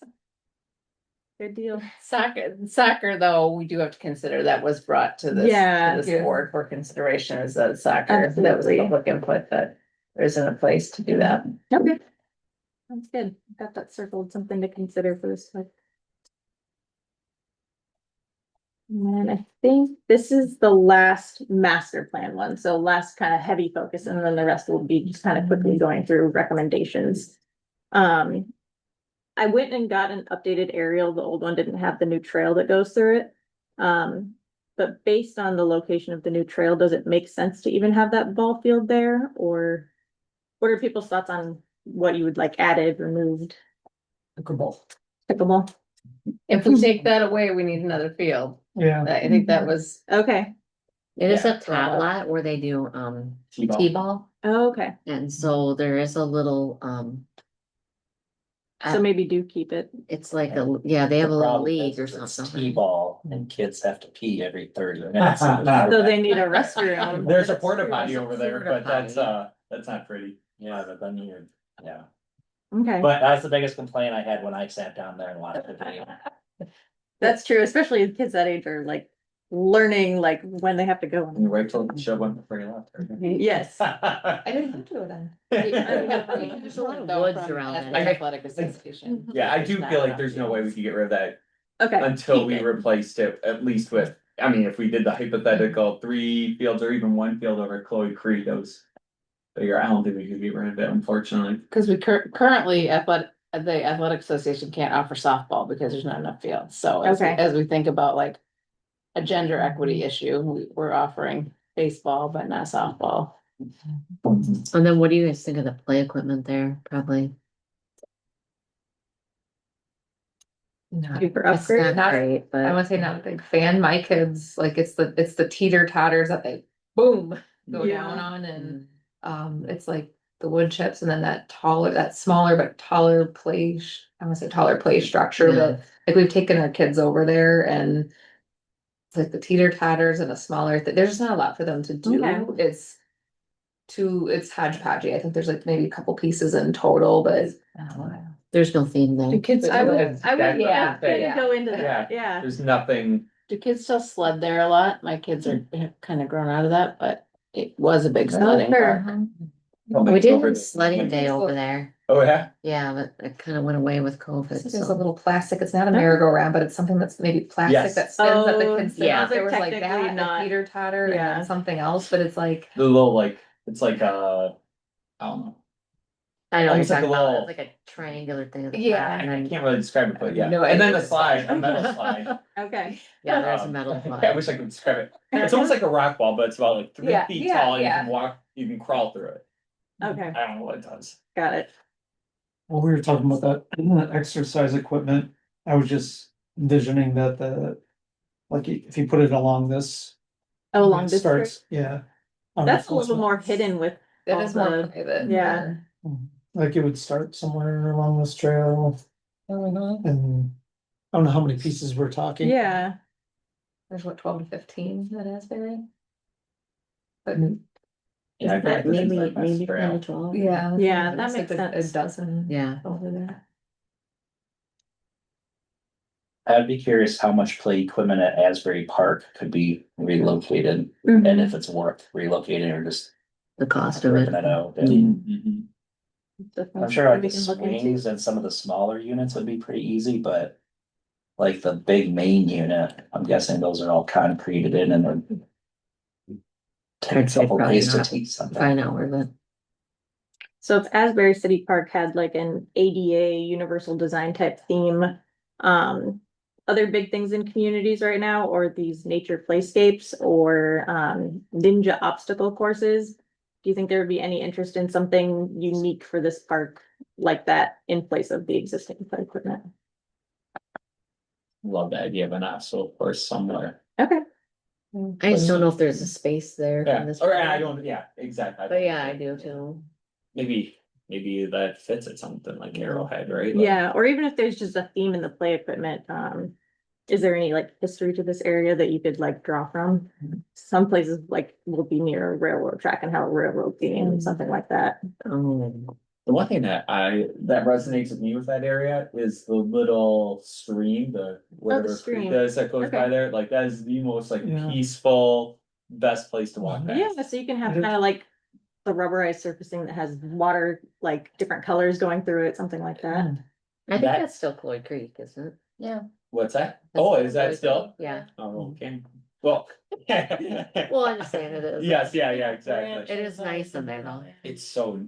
Good deal. Soccer though, we do have to consider that was brought to this, Yeah. to this board for consideration as a soccer, that was Absolutely. public input, that there isn't a place to do that. Okay. Sounds good. Got that circled, something to consider for this one. And I think this is the last master plan one, so last kind of heavy focus, and then the rest will be just kind of quickly going through recommendations. I went and got an updated aerial, the old one didn't have the new trail that goes through it. But based on the location of the new trail, does it make sense to even have that ball field there, or what are people's thoughts on what you would like added, removed? Pickleball. If we take that away, we need another field. Yeah. I think that was, Okay, it is Yeah, a top well, lot where they do, T-ball. T-ball. okay, And so there is a little, so maybe do keep it. it's like they have a The little problem league or is it's something. T-ball and kids have to pee every 30 minutes. So they need a restroom. There's a porta potty over there, but that's not pretty. Yeah, but then you're, yeah, Okay, But that's the biggest complaint I had when I sat down there and watched the video. that's true, especially kids that age are like learning like when they have to go. you wait till the show went before you left. Yes, I didn't have to go then. There's a lot of woods around that area. Athletic Association. Yeah, I do feel like there's no way we could get rid of that okay. until keep we it. replaced it, at least with, I mean, if we did the hypothetical 3 fields or even 1 field over Chloe Creek, those. I don't think we could get rid of it, unfortunately. Cause we currently the athletic association can't offer softball because there's not enough fields, so Okay. as we think about like. a gender equity issue. We're offering baseball, but not softball. And then what do you guys think of the play equipment there? Probably. Not- Super It's upgrade. not great, I but would say not a big fan. My kids, like it's the teeter totters that they boom go Yeah. down on, and it's like the wood chips and then that smaller but taller play, I want to say taller play structure, Yeah. but like we've taken our kids over there and it's like the teeter totters and a smaller, there's just not a lot for them to do. Okay. It's hodgepodgey. I think there's like maybe a couple pieces in total, but there's no theme there. Do kids, I would, That's- I would, that's yeah, the thing. yeah. Go into that, Yeah. yeah. There's nothing, do kids still sled there a lot? My kids are have kind of grown out of that, but it was a big sledding park. We did have a sledding day over there. oh, yeah, Yeah, but it kind of went away with COVID. There's a So. little plastic, it's not a merry-go-round, but it's something that's maybe plastic Yes. that spins that the Oh, kids sit yeah. on. There was like Technically that, not- a teeter totter, and Yeah. then something else, but it's like, the little like, it's like I don't know. I know what you're Almost like talking a about. little- It's like a triangular thing. at the Yeah. top, I and then- can't really describe it, but yeah, No and then the idea. slide, a metal slide. Okay, Yeah, there's a Um, metal I slide. wish I could describe it. It's almost like a rock wall, but it's about like 3 Yeah, feet yeah, tall, and you yeah. can walk, you can crawl through it. okay, I don't know what it does. got it. Well, we were talking about that exercise equipment. I was just envisioning that like if you put it along this. Oh, it along this strip? starts, yeah. on That's a the little more hidden with, that all is more the- private. yeah. Like it would start somewhere along this trail Mhm. and I don't know how many pieces we're talking. yeah, There's what, 12 to 15 that Asbury? But Yeah, I feel like this is Maybe, like my maybe trail. 10 to 12. yeah. Yeah, that there's makes like a sense. dozen Yeah. over there. I'd be curious how much play equipment at Asbury Park could be relocated Mhm. and if it's worth relocating or just The cost of it. ripping it out. And Mhm. I'm sure like We the can look into. swings and some of the smaller units would be pretty easy, but like the big main unit, I'm guessing those are all concreted in and they're I'd take a say couple probably days to not. take something. Probably not worth it. So if Asbury City Park had like an ADA universal design type theme, other big things in communities right now, or these nature playscapes or ninja obstacle courses. Do you think there would be any interest in something unique for this park like that in place of the existing play equipment? Love the idea of an obstacle course somewhere. Okay, I just don't know if there's a space there. for Yeah, this or park. I don't, yeah, exactly. But yeah, I do too. Maybe that fits at something like Arrowhead, right? Like- yeah, or even if there's just a theme in the play equipment, is there any like history to this area that you could like draw from? Some places like will be near a railroad track and have a railroad theme, something like that. The one thing that resonates with me with that area is the little stream, whatever creek stream. that is that goes by Okay. there, like that is the most like Yeah. peaceful, best place to walk Yeah, past. so you can have It is- kind of like the rubberized surfacing that has water, like different colors going through it, something like that. I think That- that's still Cloyd Creek, isn't it? Yeah. What's that? That's Oh, is that Cloyd still? Creek, Yeah. Oh, okay. Well. Well, I'm just saying it is. Yes, yeah, exactly. It is nice in there though. It's so,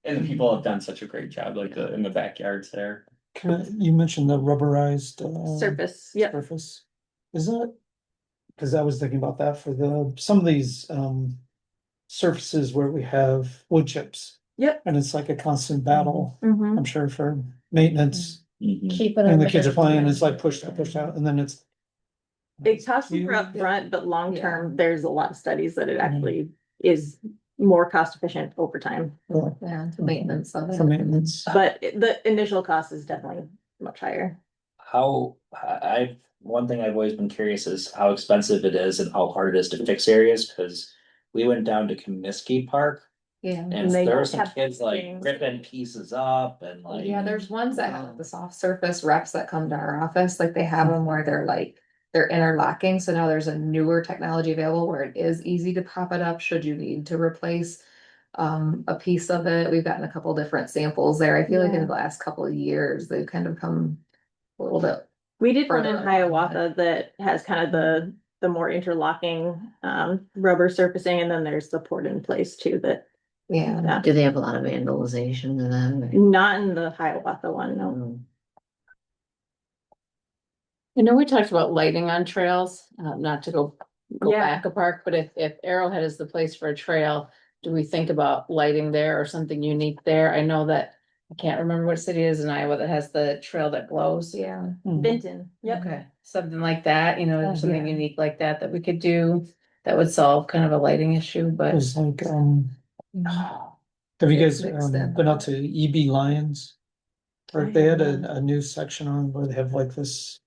and the people have done such a great job, like in the backyards there. You mentioned the rubberized. Surface, yep. Surface. Is that? Cause I was thinking about that for some of these, surfaces where we have wood chips. Yep. And it's like a constant battle, Mhm. I'm sure for maintenance, Mhm. Keep it. and in the the kids are playing, basement. it's like push out, and then it's. It costs more Yeah. upfront, but long term, there's a lot of studies that it actually is more cost efficient over time. Yeah, the maintenance of For it. maintenance. But the initial cost is definitely much higher. One thing I've always been curious is how expensive it is and how hard it is to fix areas, cause we went down to Comiskey Park. Yeah. And they there were don't some have kids like things. ripping pieces up and like. Yeah, there's ones that have the soft surface reps that come to our office, like they have them where they're interlocking, so now there's a newer technology available where it is easy to pop it up should you need to replace. A piece of it, we've gotten a couple different samples there, I feel like in Yeah. the last couple of years, they've kind of come a little bit. We did one in Further along. Hiawatha that has kind of the more interlocking rubber surfacing, and then there's the port in place too that, Yeah, yeah. Do they have a lot of vandalization to them? Not in the Hiawatha one, no. I know we talked about lighting on trails, not to go Yeah. back a park, but if Arrowhead is the place for a trail, do we think about lighting there or something unique there? I know that, I can't remember what city it is in Iowa that has the trail that glows. Yeah. Vinton, yep. Okay, something like that, you know, Oh, something yeah. unique like that that we could do that would solve kind of a lighting issue, but. It's like, have you guys, Mixed in. been out to EB Lions? Or I they had have a new section on where they have like this.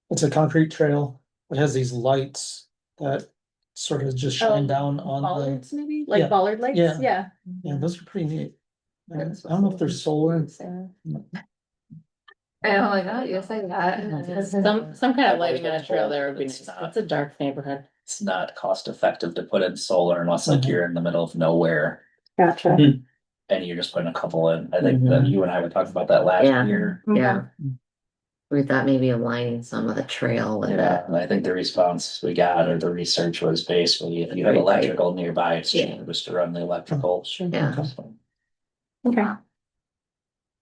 It's a concrete trail. It has these lights that sort of just shine down on Bollards the, maybe, like Yeah. bollard lights, Yeah. yeah. yeah, those are pretty neat. I don't know if they're solar. I know, like, oh, you say that. Some kind of lighting on a trail there would be It's nice. not. It's a dark neighborhood. It's not cost effective to put in solar unless like Mhm. you're in the middle of nowhere Gotcha. and you're just putting a couple in. I think that you and I were talking about that last Yeah. year. Yeah. We thought maybe aligning some of the trail with Yeah, it. and I think the response we got or the research was basically if you have Right, right. electrical nearby, it's Yeah. cheapest to run the electrical. Yeah. Okay.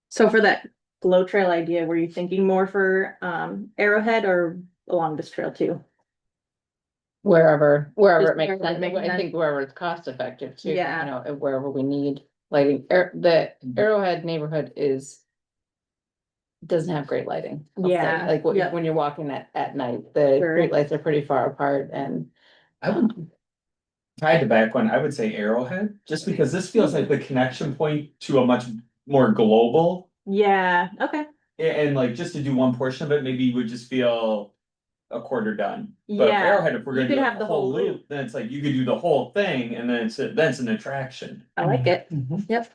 So for that glow trail idea, were you thinking more for Arrowhead or along this trail too? Wherever it Just makes wherever it sense, makes I sense. think wherever it's cost effective too, you Yeah. know, wherever we need lighting, the Arrowhead neighborhood is. Doesn't have great lighting. I'll say. Yeah, Like yep. when you're walking at night, the Sure. street lights are pretty far apart and. I would. If I had to back one, I would say Arrowhead, just because this feels like the connection point to a much more global. Yeah, okay, And like just to do one portion of it, maybe you would just feel a quarter done. But if Yeah, Arrowhead, if we're you gonna could do have the whole loop. then it's like you could do the whole thing and then it's an attraction. I like it, Mhm. yep.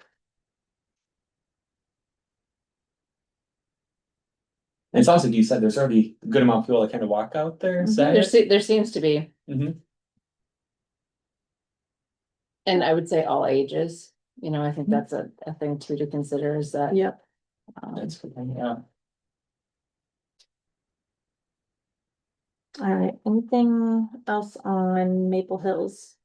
And it's also, you said there's already a good amount of people that kind of walk out there, is that it? There seems to be, Mhm. and I would say all ages, you know, I think that's a thing too to consider is that. Yep. That's good, yeah. All right, anything else on Maple Hills?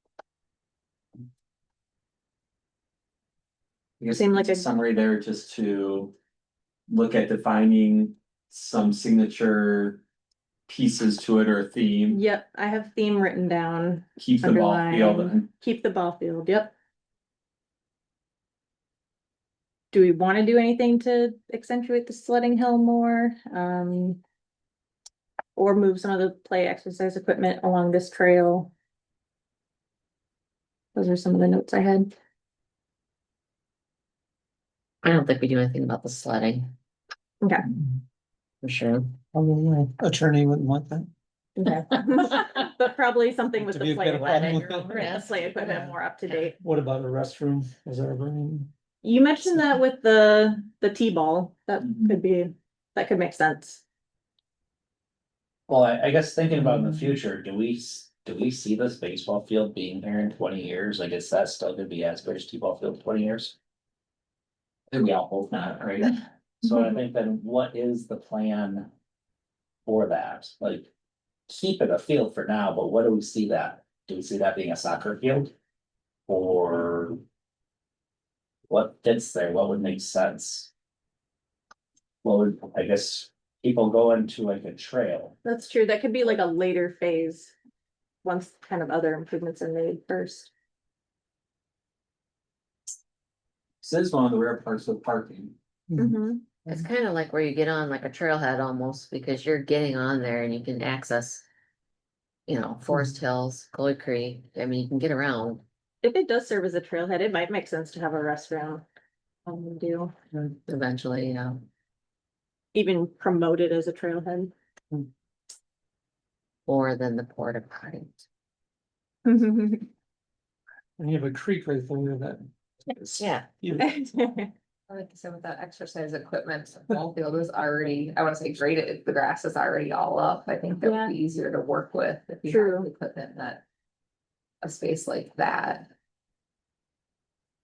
I guess Seemed like it's a- summary there just to look at defining some signature pieces to it or a theme. Yep, I have theme written down, Keep the ball field underline, and keep the ball field, yep. Do we want to do anything to accentuate the sledding hill more? Or move some of the play exercise equipment along this trail? Those are some of the notes I had. I don't think we do anything about the sledding, Okay. for sure. Attorney wouldn't want that. Okay. But probably something with To the be a play bit of fun equipment, with it. the play equipment more up to date. What about a restroom? Is there ever any? You mentioned that with the T-ball, that Mhm. could make sense. Well, I guess thinking about in the future, do we see this baseball field being there in 20 years? I guess that's still gonna be Asbury's T-ball field in 20 years. I think we all hope not, right? So I think then what is the plan for that? Like, keep it a field for now, but what do we see that? Do we see that being a soccer field? Or what fits there? What would make sense? What would, I guess, people go into like a trail? That's true. That could be like a later phase. Once kind of other improvements are made first. This is one of the rare parts of parking. Mhm. It's kind of like where you get on like a trailhead almost, because you're getting on there and you can access. You know, Forest Hills, Gold Creek, I mean, you can get around. If it does serve as a trailhead, it might make sense to have a restroom. Do Eventually, you know, even promote it as a trailhead. more than the porta potties. And you have a creek right there that. Yeah. Like I said, with that exercise equipment, the ball field is already, I wanna say graded, the grass is already all up, I think that would be easier to work with if you True. have equipment that. A space like that.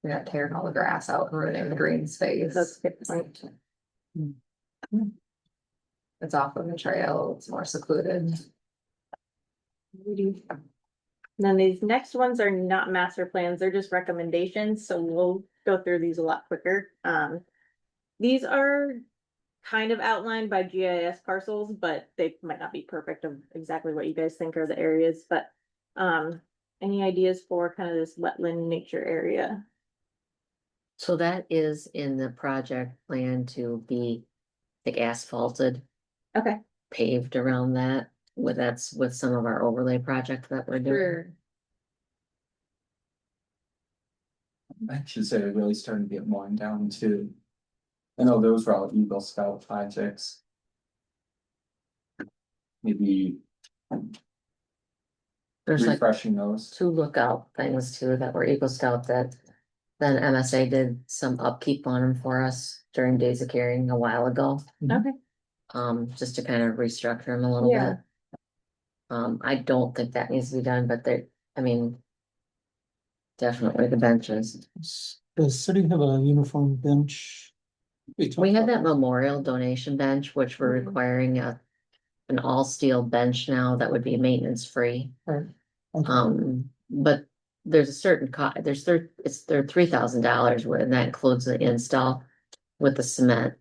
You're not tearing all the grass out and ruining the green space. That's a good point. It's off of the trail, it's more secluded. Then these next ones are not master plans, they're just recommendations, so we'll go through these a lot quicker. These are kind of outlined by GIS parcels, but they might not be perfect of exactly what you guys think are the areas, but any ideas for kind of this wetland nature area? So that is in the project plan to be like asphalted, Okay. paved around that. That's with some of our overlay project that we're doing. I should say they're really starting to get worn down too. I know those were all Eagle Scout projects. Maybe There's like refreshing those. two lookout things too that were Eagle Scout that then MSA did some upkeep on them for us during Days of Caring a while ago. Okay. Just to kind of restructure them a little Yeah. bit. I don't think that needs to be done, but I mean. Definitely the benches. Does city have a uniform bench? We had that memorial donation bench, which we're Mhm. requiring an all steel bench now that would be maintenance free. Okay. But there's a certain they're $3,000 and that includes the install with the cement.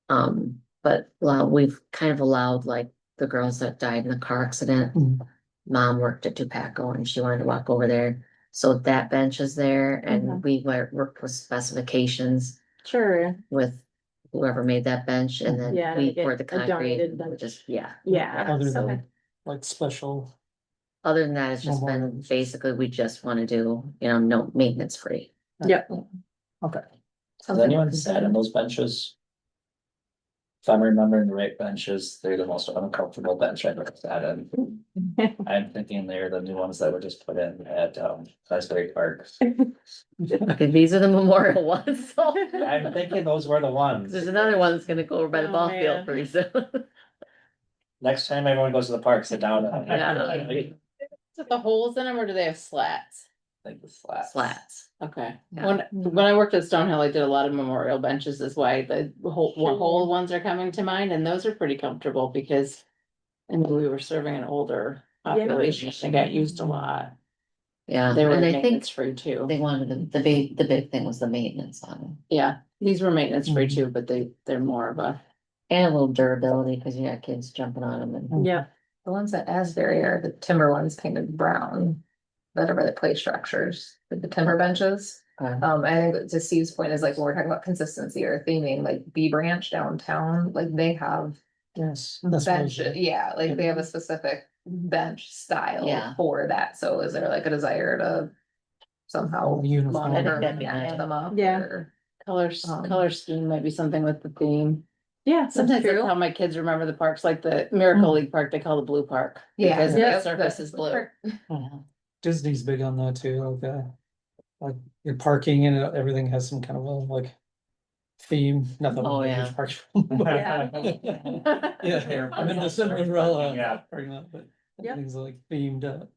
But we've kind of allowed like the girls that died in the car accident. Mhm. Mom worked at Dupaco and she wanted to walk over there. So that bench is there and we worked with specifications Sure. with whoever made that bench and then Yeah, we to poured the get a concrete, donated bench. just, yeah. Yeah. Other Okay. than like special, Other than that, it's just been Memorials. basically, we just wanna do, no maintenance free. Yep. okay. Has anyone sat on those benches? If I'm remembering the right benches, they're the most uncomfortable bench I've ever sat in. I'm thinking they're the new ones that were just put in at Asbury Park. Okay, these are the memorial ones, so. I'm thinking those were the ones. There's another one that's gonna go over by the Oh, ball man. field pretty soon. Next time everyone goes to the park, sit down. I Yeah. Is it the holes in them or do they have slats? think the slats. Slats. Okay, Yeah. when I worked at Stonehill, I did a lot of memorial benches, is why the whole Sure. ones are coming to mind, and those are pretty comfortable because. I mean, we were serving an older population, they got used a lot, Yeah, they were and I think maintenance free too, they wanted the big thing was the maintenance on them. yeah, these were maintenance free Mhm. too, but they're more of a. And a little durability, because you got kids jumping on them and. Yeah. The ones at Asbury are the timber ones painted brown. That are by the play structures, with the timber benches. I think to Steve's point is like when we're talking about consistency or theming, like B Branch downtown, like they have. Yes. That's what I was- Bench, yeah, like they have a specific bench style Yeah. for that, so is there like a desire to somehow Uniform. monitor That'd be and match nice. them up? Yeah. or- Color Um, scheme might be something with the theme. Yeah. Sometimes that's true. how my kids remember the parks, like the Miracle Mm. League Park, they call the Blue Park. Yeah. Because the Yeah. surface is blue. Disney's big on that too, like your parking and everything has some kind of a like theme, nothing. Oh, like a yeah. huge park. Yeah. Yeah, I'm in the Cinderella. Yeah. Parking lot, but Yep. things like themed up.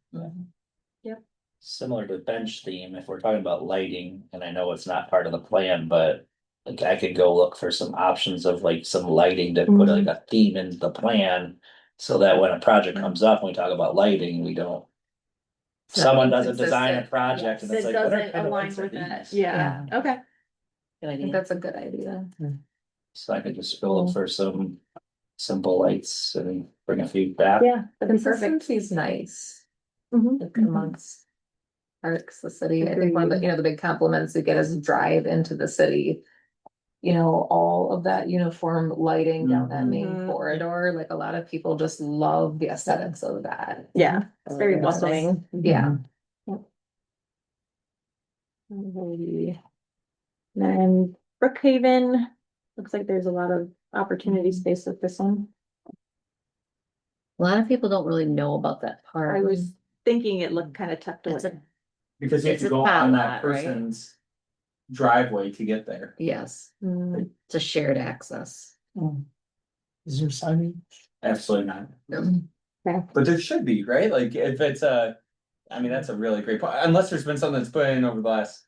Similar to bench theme, if we're talking about lighting, and I know it's not part of the plan, but. Like I could go look for some options of like some lighting to put like a theme in the plan. So that when a project comes up, and we talk about lighting, we don't. It's not Someone doesn't design a inconsistent. project and That it's like. what are doesn't kind of align lights are with that. these? Yeah. Okay. Good I think idea. that's a good idea. So I could just go look for some simple lights and bring a few back. Yeah. That'd be perfect. Consistency is nice, Mhm. like amongst parks, the city, I think one of the, the big compliments we get is drive into the city. All of that uniform lighting down that main Mhm. corridor, like a lot of people just love the aesthetics of that. Yeah. It's very That's nice. welcoming. Yeah. Alrighty. And Brookhaven, looks like there's a lot of opportunity space with this one. A lot of people don't really know about that part. I was thinking it looked kind of tucked It's away. Because you have It's to a go pot on lot, that right? person's driveway to get there. Yes, Mm, it's a shared access. Is there signage? Absolutely not. Okay. But there should be, right? Like if it's I mean, that's a really great point, unless there's been something that's put in over the last.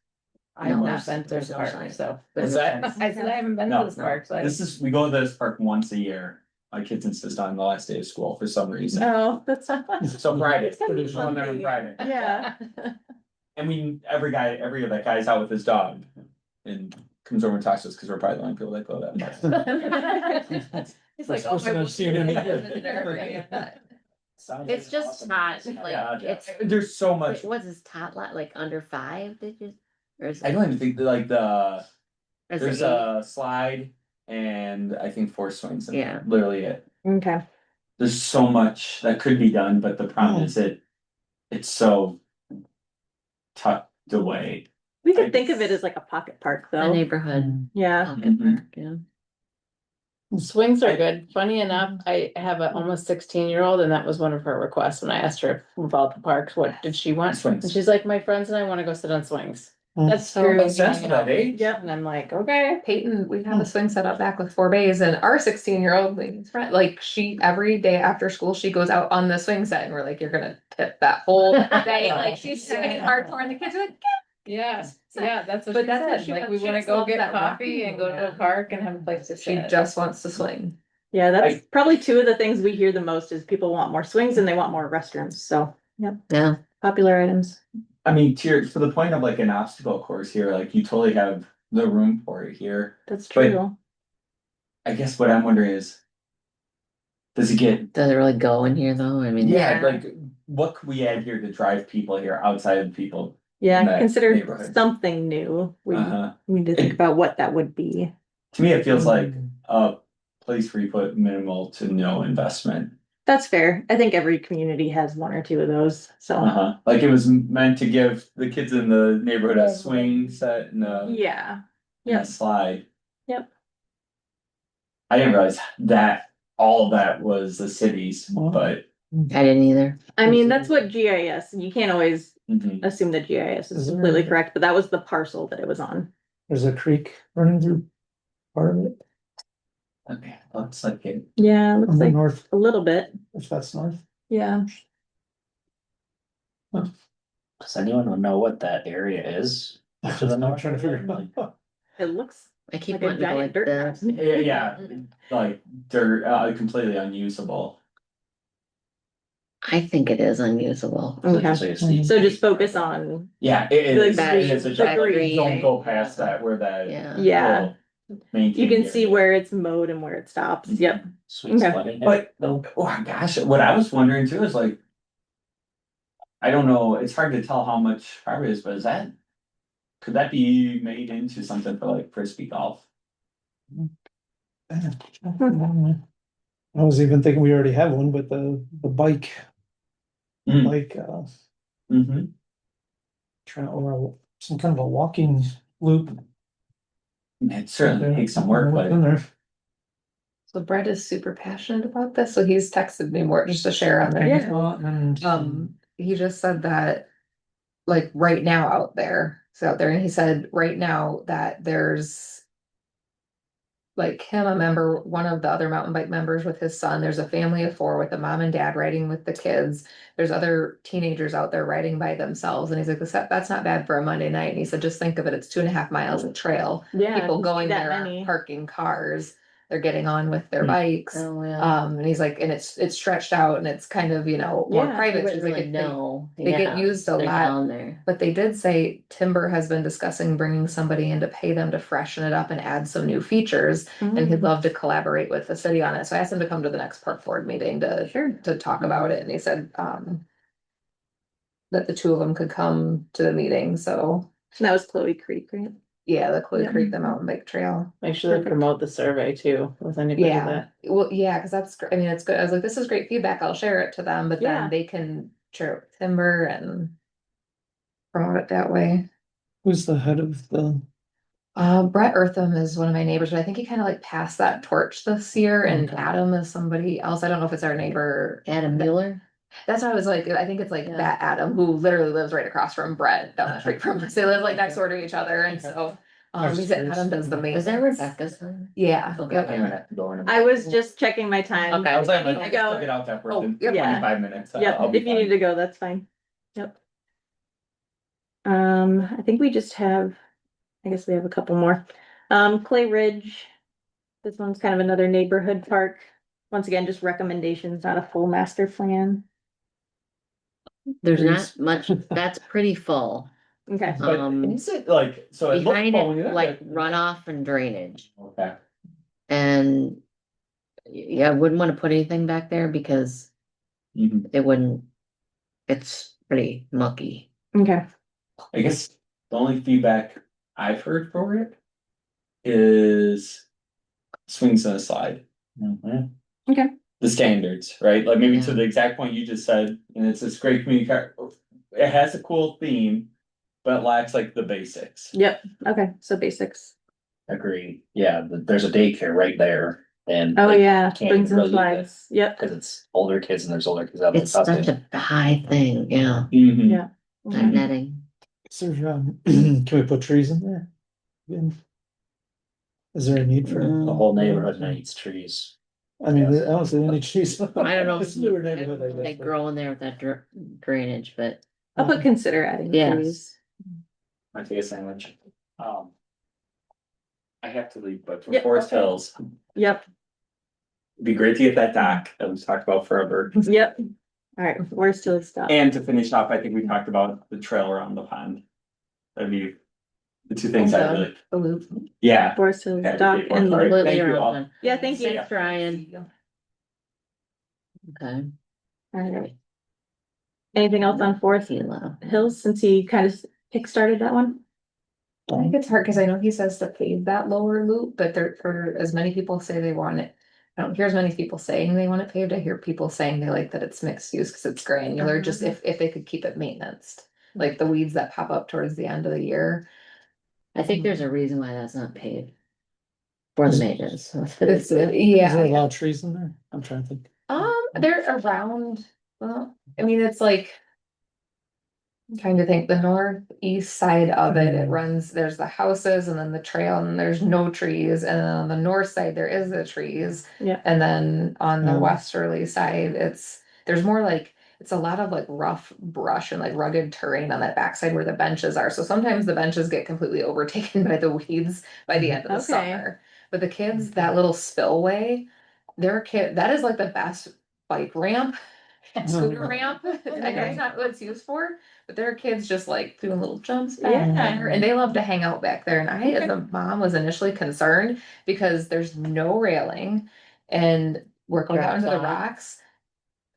I have No, not been to there's this no park, sign. so. What's that? I said I haven't been No, to this park, so. We go to this park once a year. My kids insist on the last day of school for some reason. Oh, that's. So Friday, It's gonna be there's one there on fun. Friday. Yeah. And every of that guy's out with his dog. And comes over and talks to us, cause we're probably the only people that go to that park. It's like, First person I've seen in Sounds It's like just awesome. hot, Yeah, like, yeah. it's, There's so much, wait, what's this tot lot, like under 5, did you? Or is I it, don't even think that, like is there's it 8? a slide and I think 4 swings and Yeah. literally it. Okay. There's so much that could be done, but the problem is it's so tucked away. We could think of it as like a pocket park A though. neighborhood Yeah. pocket Mhm. park, yeah. Swings are good. Funny enough, I have an almost 16-year-old and that was one of her requests when I asked her about the parks, what did she want? Swings. And she's like, my friends and I wanna go sit on swings. Mm. That's So true. Makes sense for that age. Yep, and I'm like, okay. Peyton, we have a swing set up back with 4 bays and our 16-year-old lady's friend, like she, every day after school, she goes out on the swing set and we're like, you're gonna tip that whole day. Like she's swinging hardcore and the kids are like, Yeah, yeah, that's what But she that's what said, she like, wants. we She wanna just go loves get that coffee rocking and go to a moment. park and have a place to she sit. just wants to swing. Yeah, that's probably two of the things we hear the most is people want more swings and they want more restrooms. So, yep, Yeah, popular items. I mean, to the point of like an obstacle course here, like you totally have the room for it here. That's But- true. I guess what I'm wondering is, does it get, does it really go in here though? I mean. yeah, like, what could we add here to drive people here outside of people? in Yeah, that consider neighborhood? something new. We Uh-huh. need to think about what that would be. To me, it feels like a place where you put minimal to no investment. That's fair. I think every community has one or two of those. So, Uh-huh, like it was meant to give the kids in the neighborhood a swing set and yeah. and a Yep. slide. Yep. I didn't realize that all of that was the city's, but. I didn't either. I mean, that's what GIS, you can't always Mhm. assume that GIS is Is there- completely correct, but that was the parcel that it was on. There's a creek running through part of it, Okay, looks like it. Yeah, on looks the like north, a little bit. if that's north. Yeah. Does anyone know what that area is? To the I'm north? trying to figure it out. It looks I keep like a wanting to go giant like dirt this. mountain. Yeah, like they're completely unusable. I think it is unusable. Okay. So just focus on, Yeah, it Like is, that it is a that giant, green. don't go past that where that. Yeah. yeah, little maintained you can area. see where it's mowed and where it stops. Yep. Sweet Okay. splitting. But, oh gosh, what I was wondering too is like. I don't know, it's hard to tell how much property is, but is that? Could that be made into something for like frisbee golf? I was even thinking we already have one, but the bike, Mm. like, Mm-hmm. trying, or some kind of a walking loop. It certainly takes some work, but. In there. So Brett is super passionate about this, so he's texted me more just to share on there. And, He just said that, like, right now out there, so out there, and he said right now that there's like him, a member, one of the other mountain bike members with his son, there's a family of 4 with a mom and dad riding with the kids. There's other teenagers out there riding by themselves, and he's like, that's not bad for a Monday night, and he said, just think of it, it's 2.5 miles of trail. Yeah. People going that there aren't many. parking cars, they're getting on with their Hmm. bikes. Oh, yeah. And he's like, and it's stretched out and it's kind of, more Yeah, you private. You So wouldn't he's like, really if know. they get Yeah, used a they're lot. down there. But they did say Timber has been discussing bringing somebody in to pay them to freshen it up and add some new features. And he'd Mm, love to collaborate with the city on it. So I asked him to come to the next park board meeting Sure. to talk about it. And he said, that the 2 of them could come to the meeting. So That was Chloe Creek, right? yeah, the Chloe Yeah. Creek, the mountain bike trail. Make sure they promote the survey too, with anybody Yeah, that. well, yeah, cause that's, I mean, it's good. I was like, this is great feedback. I'll share it to them, but Yeah. then they can share it with Timber and promote it that way. who's the head of the, Brett Eartham is one of my neighbors, but I think he kind of like passed that torch this year, and Okay. Adam is somebody else. I don't know if it's our neighbor. Adam Mueller? That's why I was like, I think it's like Yeah. that Adam who literally lives right across from Brett down the street from us. They live like next door to each other, and so he said Adam does the main. Was that Rebecca's son? Yeah. Okay. Yep. I'm gonna have to go in a I minute. was just checking my time. Okay. I was like, Need to I'll go. get out that Oh, within yep. 25 minutes. Yep, I'll be if you need fine. to go, that's fine. Yep. I think we just have, I guess we have a couple more. Clay Ridge. This one's kind of another neighborhood park. Once again, just recommendations, not a full master plan. There's Trees. not much, that's pretty full. Okay, But Um, is it like, so it looks behind well when you it, look like at it. runoff and drainage. Okay, And yeah, I wouldn't want to put anything back there because mhm. it wouldn't, it's pretty mucky. okay, I guess the only feedback I've heard for it is swings and a slide. Mhm. okay, The standards, right? Like maybe to Yeah. the exact point you just said, and it's this great community car. It has a cool theme, but lacks like the basics. yep, okay, so basics. Agree, yeah, there's a daycare right there, and. Oh, like, yeah, can't brings really and use it, slides, yep, Cause it's older kids and there's older kids out It's such there. a high thing, yeah, Mhm. yeah. that Okay. netting. Is there, can we put trees in there? Again? Is there a need for? The whole neighborhood needs trees. I mean, Yes. I don't see any trees. I don't know. It's a newer I neighborhood, I don't know if They guess, but- grow in there with that drainage, but I'll put consider adding Yes. trees. Might be a sandwich. I have to leave, but for Yeah, Forest okay. Hills, Yep, it'd be great to get that dock that we've talked about forever. yep. All right, where's till it stop? And to finish off, I think we talked about the trail around the pond. That'd be the two things I really, The loop. yeah. Forest Hills Advocate dock for. and All right, completely thank you all. around. yeah, thank you. Thanks, Ryan. Okay. All right. Anything else on Forest Kilo. Hills since he kind of kick-started that one? I think it's hard because I know he says to pave that lower loop, but there, for as many people say they want it. I don't hear as many people saying they want it paved. I hear people saying they like that it's mixed use because it's granular, just if they could keep it maintenance. Like the weeds that pop up towards the end of the year. I think there's a reason why that's not paved. For the maintenance. It's, Is there a yeah, lot of trees in there? I'm trying to think. they're around, well, I mean, it's like. I'm trying to think, the northeast side of it runs, there's the houses and then the trail and there's no trees. And then on the north side, there is the trees. Yeah. And then on the Oh. westerly side, there's more like, it's a lot of like rough brush and like rugged terrain on that backside where the benches are. So sometimes the benches get completely overtaken by the weeds by the end of the Okay. summer. But the kids, that little spillway, that is like the best bike ramp and scooter ramp. I know it's not what it's used for, but there are kids just like doing little jumps back Yeah. there and they love to hang out back there. And I, as a mom, was initially concerned because there's no railing and we're going out into the Drop off. rocks.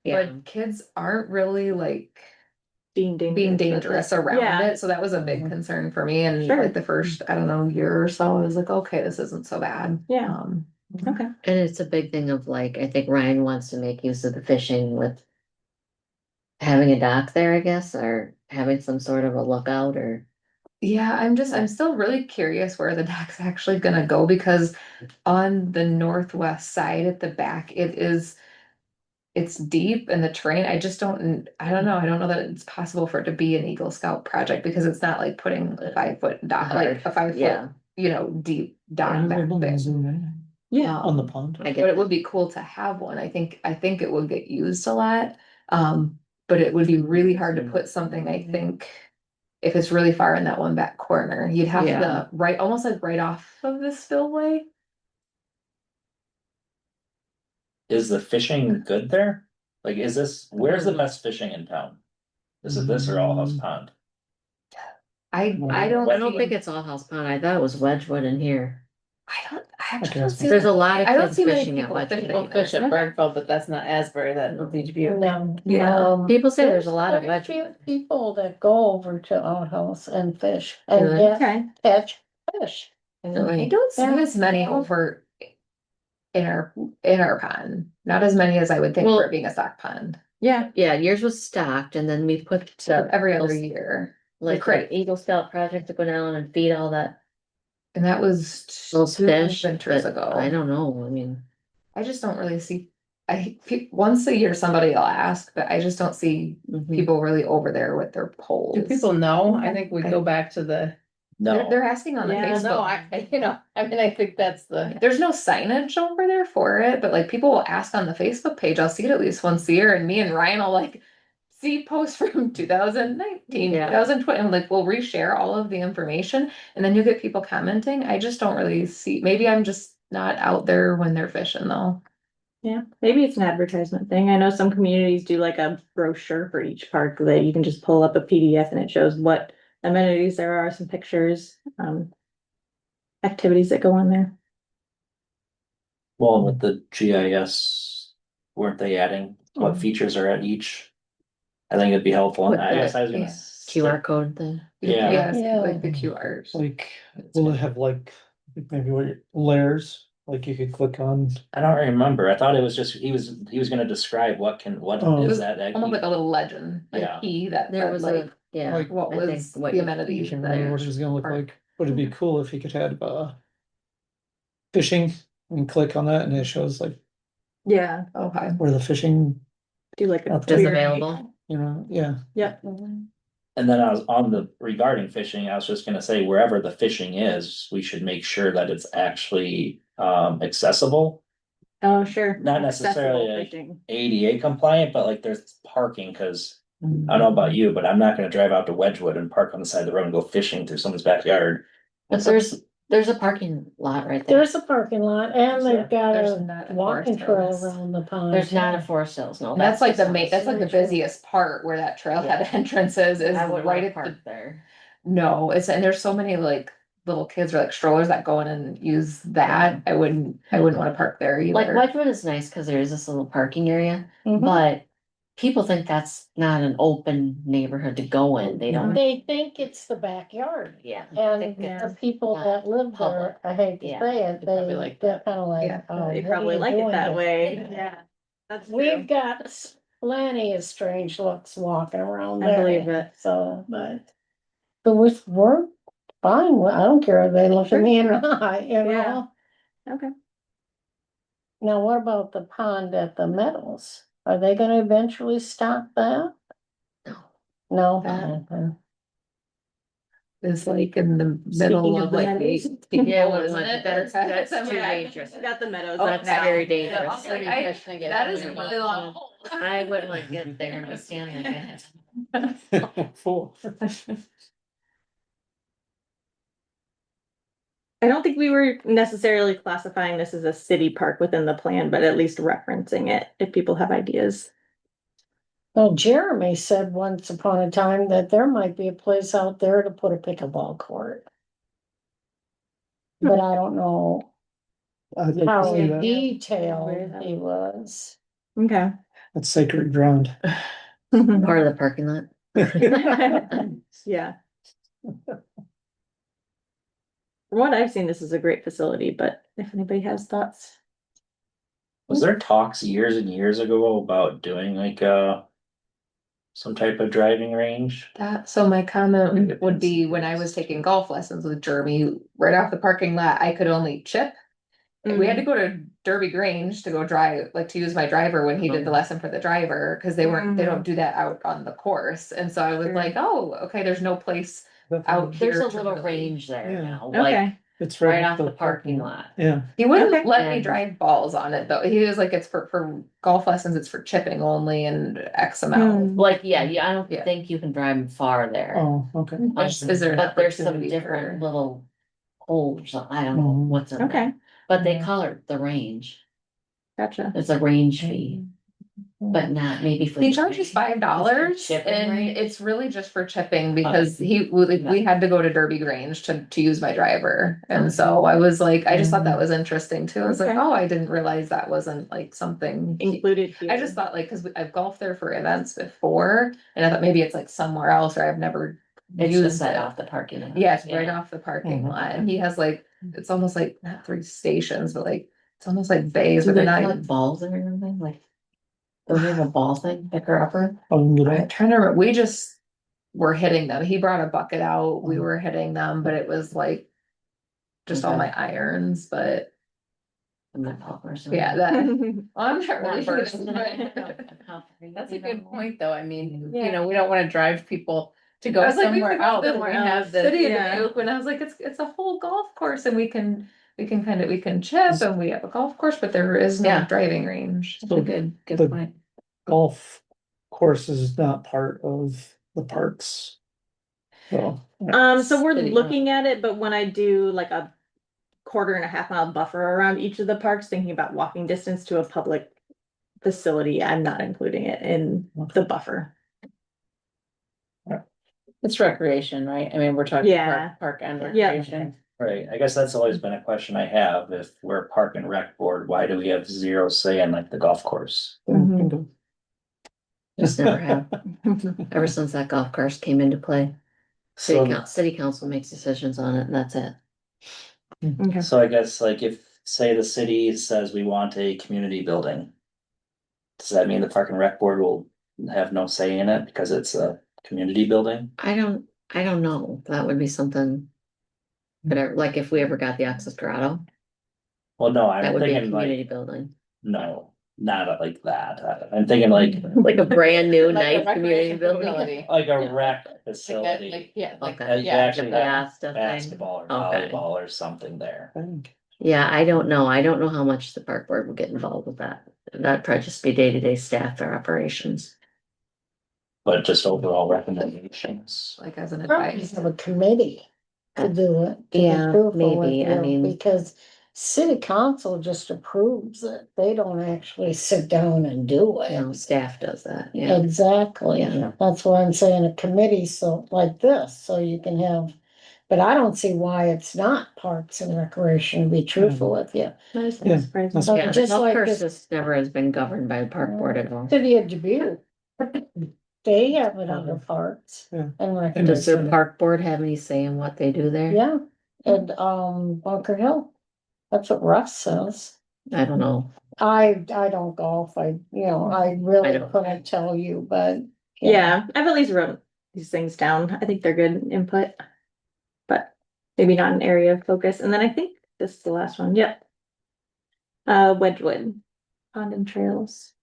Yeah, But kids aren't really like Being dangerous. being with it. dangerous around Yeah. it. So that was a big concern for me. And Sure. like the first, I don't know, year or so, I was like, okay, this isn't so bad. Yeah. Okay. and it's a big thing of like, I think Ryan wants to make use of the fishing with. Having a dock there, I guess, or having some sort of a lookout or. Yeah, I'm still really curious where the dock's actually gonna go because on the northwest side at the back, it's deep in the terrain. I don't know. I don't know that it's possible for it to be an Eagle Scout project because it's not like putting a 5 foot dock, like a 5 foot, Yeah, deep dock back there. Yeah. On the pond. I But get, it would be cool to have one. I think it would get used a lot. But it would be really hard to put something, I think. If it's really far in that one back corner, you'd have Yeah. to almost like right off of the spillway. Is the fishing good there? Like, where's the best fishing in town? Is it this or All House Pond? I don't. I don't see- think it's all house pond. I thought it was Wedgewood in here. I actually Okay. don't see. There's a lot of I don't kids see many fishing at people Wedgewood. fishing. People fish at Bergfeld, but that's not Asbury, that will teach you. No. Yeah. People say there's a lot of quite few Wedgewood. people that go over to outhouse and fish and Really? get Okay. catch fish. I Really? don't see Yeah. as many over in our pond. Not as many as I would think Well- for it being a stock pond. Yeah. Yeah, yours was stocked and then we put. Every other those, year. Like crate. the Eagle Scout project to go down and feed all that, And that was those 2 fish, winters but ago. I don't know, I mean. I just don't really see, once a year somebody will ask, but I just don't see mhm. people really over there with their poles. Do people know? I think we I- go back to the, No, They're asking on the yeah, no, Facebook. I mean, I think that's the, There's no signage over there for it, but like people will ask on the Facebook page. I'll see it at least once a year and me and Ryan will like see posts from 2019, Yeah. 2020, and like we'll reshare all of the information and then you get people commenting. I just don't really see, maybe I'm just not out there when they're fishing though. Yeah, maybe it's an advertisement thing. I know some communities do like a brochure for each park that you can just pull up a PDF and it shows what amenities there are, some pictures, activities that go on there. Well, with the GIS, weren't they adding what features are at each? I think it'd be helpful, and I guess I was gonna. Yeah. QR code thing. Yeah. Yes, Yeah. like the QRs. Like, will it have like, maybe what, layers, like you could click on? I don't remember. I thought it was just, he was gonna describe what Oh. is that? Almost like a little legend, like Yeah. a key that, There that was like, a, yeah. Like, what I think was what the you- amenities you that. Remember what it was gonna look Park. like, would it be cool if you could add, fishing and click on that and it shows like Yeah, Okay. where the fishing, do like a. Up Is query. available. yeah. Yep. And then I was on the regarding fishing, I was just gonna say wherever the fishing is, we should make sure that it's actually accessible. Oh, sure. Not Accessible necessarily, like, fishing. ADA compliant, but like there's parking, cause I don't know about you, but I'm not gonna drive out to Wedgewood and park on the side of the road and go fishing through someone's backyard. But there's a parking lot right there. There's a parking lot and they've got There's a not a walking Forest trail Hills. around the pond. There's not a Forest Hills, no. And that's like the just main, us. that's like the busiest part where that trailhead entrance is I would right right at the. park there. No, it's, and there's so many like little kids or like strollers that go in and use that. I wouldn't wanna park there Like either. Wedgewood is nice because there is this little parking area, Mhm. but people think that's not an open neighborhood to go in. They don't, They think it's the backyard. yeah. And think Yeah. the it's people not that live there, public. I hate to Yeah, say it, they probably they, like they're that. kind of like, Yeah. oh. They what are probably you like it doing that here? way, yeah. That's true. We've got plenty of strange looks walking around I there. believe it. So, but we're fine. I don't care if they look at me in the eye, you Yeah. know? Okay. Now, what about the pond at the Meadows? Are they gonna eventually stop that? No. No. That- It's like in the middle Speaking of of the like meadows. the. Yeah, wasn't well, it? that's too Yeah. dangerous. Got the meadows. Oh, up That's now. very Yeah, dangerous. I was like, that is a really long hole. I wouldn't like get there and stand there. Full. I don't think we were necessarily classifying this as a city park within the plan, but at least referencing it if people have ideas. Well, Jeremy said once upon a time that there might be a place out there to put a pickleball court. But I don't know I'd like to how see that. detailed he was. Okay. That's sacred ground. Part of the parking lot. Yeah. From what I've seen, this is a great facility, but if anybody has thoughts. Was there talks years and years ago about doing like some type of driving range? That, so my comment would be when I was taking golf lessons with Jeremy, right off the parking lot, I could only chip. We had to go to Derby Grange to go drive, like to use my driver when he did the lesson for the driver, cause they don't do that out on the course. And so I was Sure. like, oh, okay, there's no place out here. There's a to little really- range there Yeah. now, like Okay. It's right off the parking lot. Yeah. He wouldn't Okay. let me And- drive balls on it though. He was like, it's for golf lessons, it's for chipping only and X amount. Like, yeah, I don't Yeah. think you can drive far there. Oh, okay. Is there an But there's some opportunity different for- little holes, I don't know Mhm. what's in there. Okay, But they Mhm. colored the range. gotcha. It's a range fee, but not maybe for. He charges $5 Chipping and rate? it's really just for chipping because we had to go to Derby Grange to use my driver. And so I was like, I just thought that was interesting too. I was like, Okay. oh, I didn't realize that wasn't like something. Included here. I just thought like, cause I've golfed there for events before and I thought maybe it's like somewhere else or I've never It's just used set it. off the parking lot. Yeah, it's right off the parking Mhm. lot and he has like, it's almost like not 3 stations, but like, it's almost like bays, Do but they they're not collect even. balls or anything, like? Don't we have a ball thing, picker upper? I'll get I'm it. trying to remember, we just were hitting them. He brought a bucket out, we Mhm. were hitting them, but it was like just all Okay. my irons, but I'm not a ball person. yeah, that, I'm not Not really. first. That's a good point, though. I mean, Yeah. you know, we don't wanna drive people to I go was like, we somewhere could go else. to when the We have this. city of yeah. Dubuque, and I was like, it's a whole golf course and we can chip and we have a golf course, but there is no Yeah. driving range. That's a good the- point. Golf course is not part of the parks. So. So we're City. looking at it, but when I do like a 1.5 mile buffer around each of the parks, thinking about walking distance to a public facility, I'm not including it in the buffer. It's recreation, right? I mean, we're talking Yeah. park and Yeah. recreation. Right, I guess that's always been a question I have, if we're a park and rec board, why do we have zero say in like the golf course? Mhm. Just never have, ever since that golf course came into play. So, City council makes decisions on it and that's it. Okay. so I guess like if, say the city says we want a community building. Does that mean the park and rec board will have no say in it because it's a community building? I don't know, that would be something. But like if we ever got the Access Grotto, Well, no, that I'm would be a thinking community like, building. no, not like that, I'm thinking like, Like a brand new Like a nice community recreation building. facility. like a Yeah. rec Like facility. that, like, yeah, like, Okay. You yeah. actually have Yeah, stuff thing. basketball or Okay. volleyball or something there. Yeah, I don't know how much the park board would get involved with that. That'd probably just be day-to-day staff or operations. But just overall recommendations. Like as an Probably advice. have a committee to do it. to be Yeah, truthful with maybe, I you, mean- Because city council just approves it, they don't actually sit down and do You know, it. staff does that, yeah. Exactly, Yeah. that's why I'm saying a committee, so like this, so you can have. But I don't see why it's not Parks and Recreation, to be truthful with you. That is Yeah, surprising. that's- Yeah, the Just golf like course this- just never has been governed by the park board at all. City of Dubuque. They have it under parks Yeah. and Does their recreation. park board have any say in what they do there? Yeah, and Bunker Hill. That's what Russ says. I don't know. I don't golf. I really don't. couldn't tell you, but. Yeah, I've at least wrote these things down. I think they're good input. But maybe not an area of focus. And then I think this is the last one. Yep. Wedgewood, pond and trails.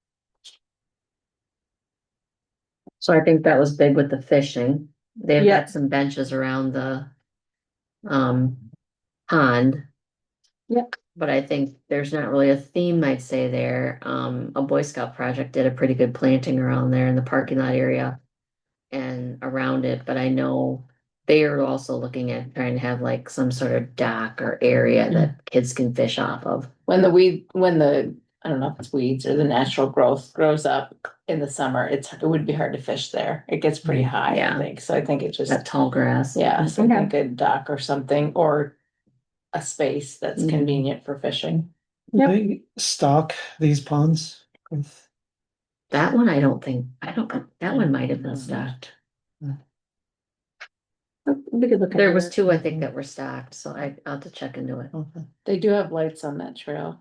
So I think that was big with the fishing. They've Yeah. got some benches around the pond. Yep. But I think there's not really a theme, I'd say there. A Boy Scout project did a pretty good planting around there in the parking lot area and around it, but I know they are also looking at trying to have like some sort of dock or area that kids can fish off of. When the, I don't know if it's weeds or the natural growth grows up in the summer, it would be hard to fish there. It gets pretty high, Yeah. I think. So I think it just, That tall grass. yeah, so I Okay. think a dock or something, or a space that's Mhm. convenient for fishing. Yep. They stock these ponds with, That one, I don't, that one might have been stocked. We could look. There into was it. two, I think, that were stocked, so I'll have to check into it. They do have lights on that trail.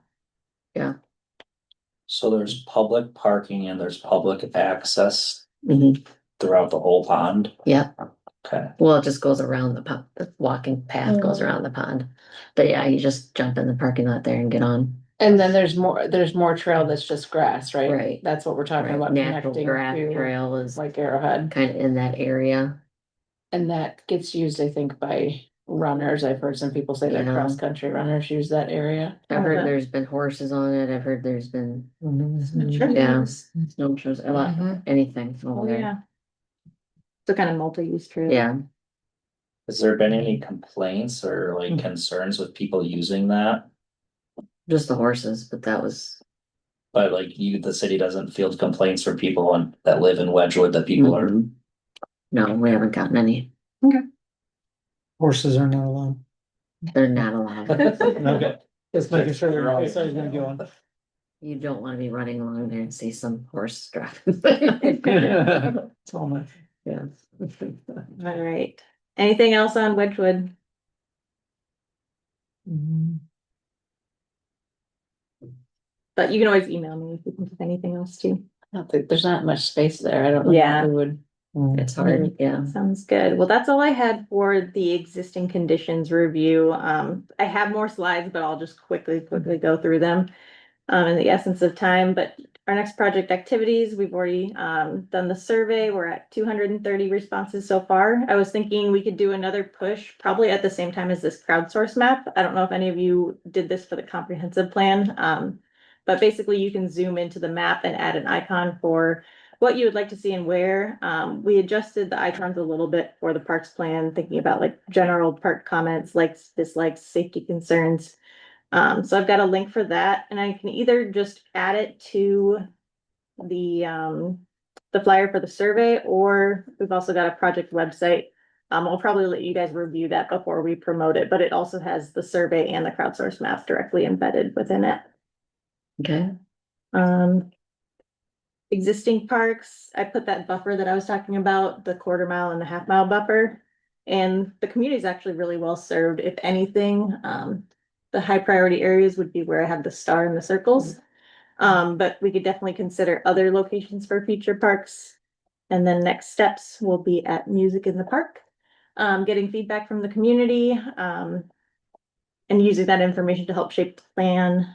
So there's public parking and there's public access Mhm. throughout the whole pond. Yep, Okay, well, it just goes around the pond, the walking path goes around the pond. But yeah, you just jump in the parking lot there and get on. And then there's more trail that's just grass, right? Right. That's what we're talking Right, about natural connecting grass to, trail is like Arrowhead. kind of in that area. And that gets used, I think, by runners. I've heard some people say that Yeah. cross-country runners use that area. I've heard Okay. there's been horses on it, I've heard there's been, Sure. yeah, snow shows, a lot, Mhm. anything Oh, over there. yeah. So kind of multi-use trail. Yeah, has there been any complaints or like Hmm. concerns with people using that? just the horses, but that was. But like the city doesn't field complaints from people that live in Wedgewood that people are, Mhm. No, we haven't gotten any, horses are not allowed. they're not allowed. okay, Just making sure they're always gonna go on. You don't wanna be running along there and see some horse driving. It's all nice. Yeah. All right. Anything else on Wedgewood? But you can always email me if you think of anything else too. I don't think, there's not much space there. I don't know. Yeah. how we would. It's hard, yeah. Sounds good. Well, that's all I had for the existing conditions review. I have more slides, but I'll just quickly go through them in the essence of time. But our next project activities, we've already done the survey. We're at 230 responses so far. I was thinking we could do another push probably at the same time as this crowdsource map. I don't know if any of you did this for the comprehensive plan. But basically you can zoom into the map and add an icon for what you would like to see and where. We adjusted the icons a little bit for the parks plan, thinking about like general park comments, likes, dislikes, safety concerns. So I've got a link for that, and I can either just add it to the flyer for the survey, or we've also got a project website I'll probably let you guys review that before we promote it, but it also has the survey and the crowdsource map directly embedded within it. Okay, Um. Existing parks, I put that buffer that I was talking about, the 1/4 mile and the 1/2 mile buffer. And the community is actually really well served. If anything, the high priority areas would be where I have the star and the circles. But we could definitely consider other locations for future parks. And then next steps will be at Music in the Park. Getting feedback from the community, and using that information to help shape the plan.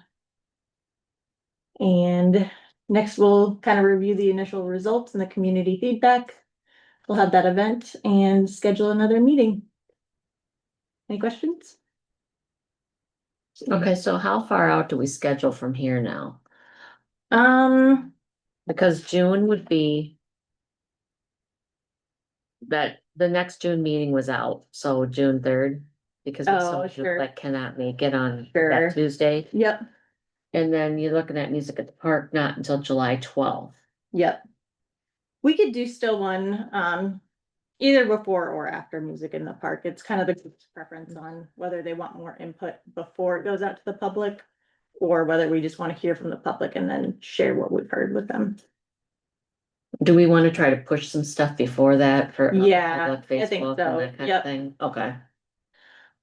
And next, we'll kind of review the initial results and the community feedback. We'll have that event and schedule another meeting. Any questions? okay, so how far out do we schedule from here now? Um, Because June would be. That, the next June meeting was out, so June 3rd. Because we Oh, saw people sure. that cannot make it on Sure. that Tuesday. yep, And then you're looking at Music at the Park, not until July 12th. yep. We could do still one, either before or after Music in the Park. It's kind of the group's preference on whether they want more input before it goes out to the public. Or whether we just want to hear from the public and then share what we've heard with them. Do we want to try to push some stuff before that for? Yeah, public I think Facebook so. and that kind Yep. of thing? Okay.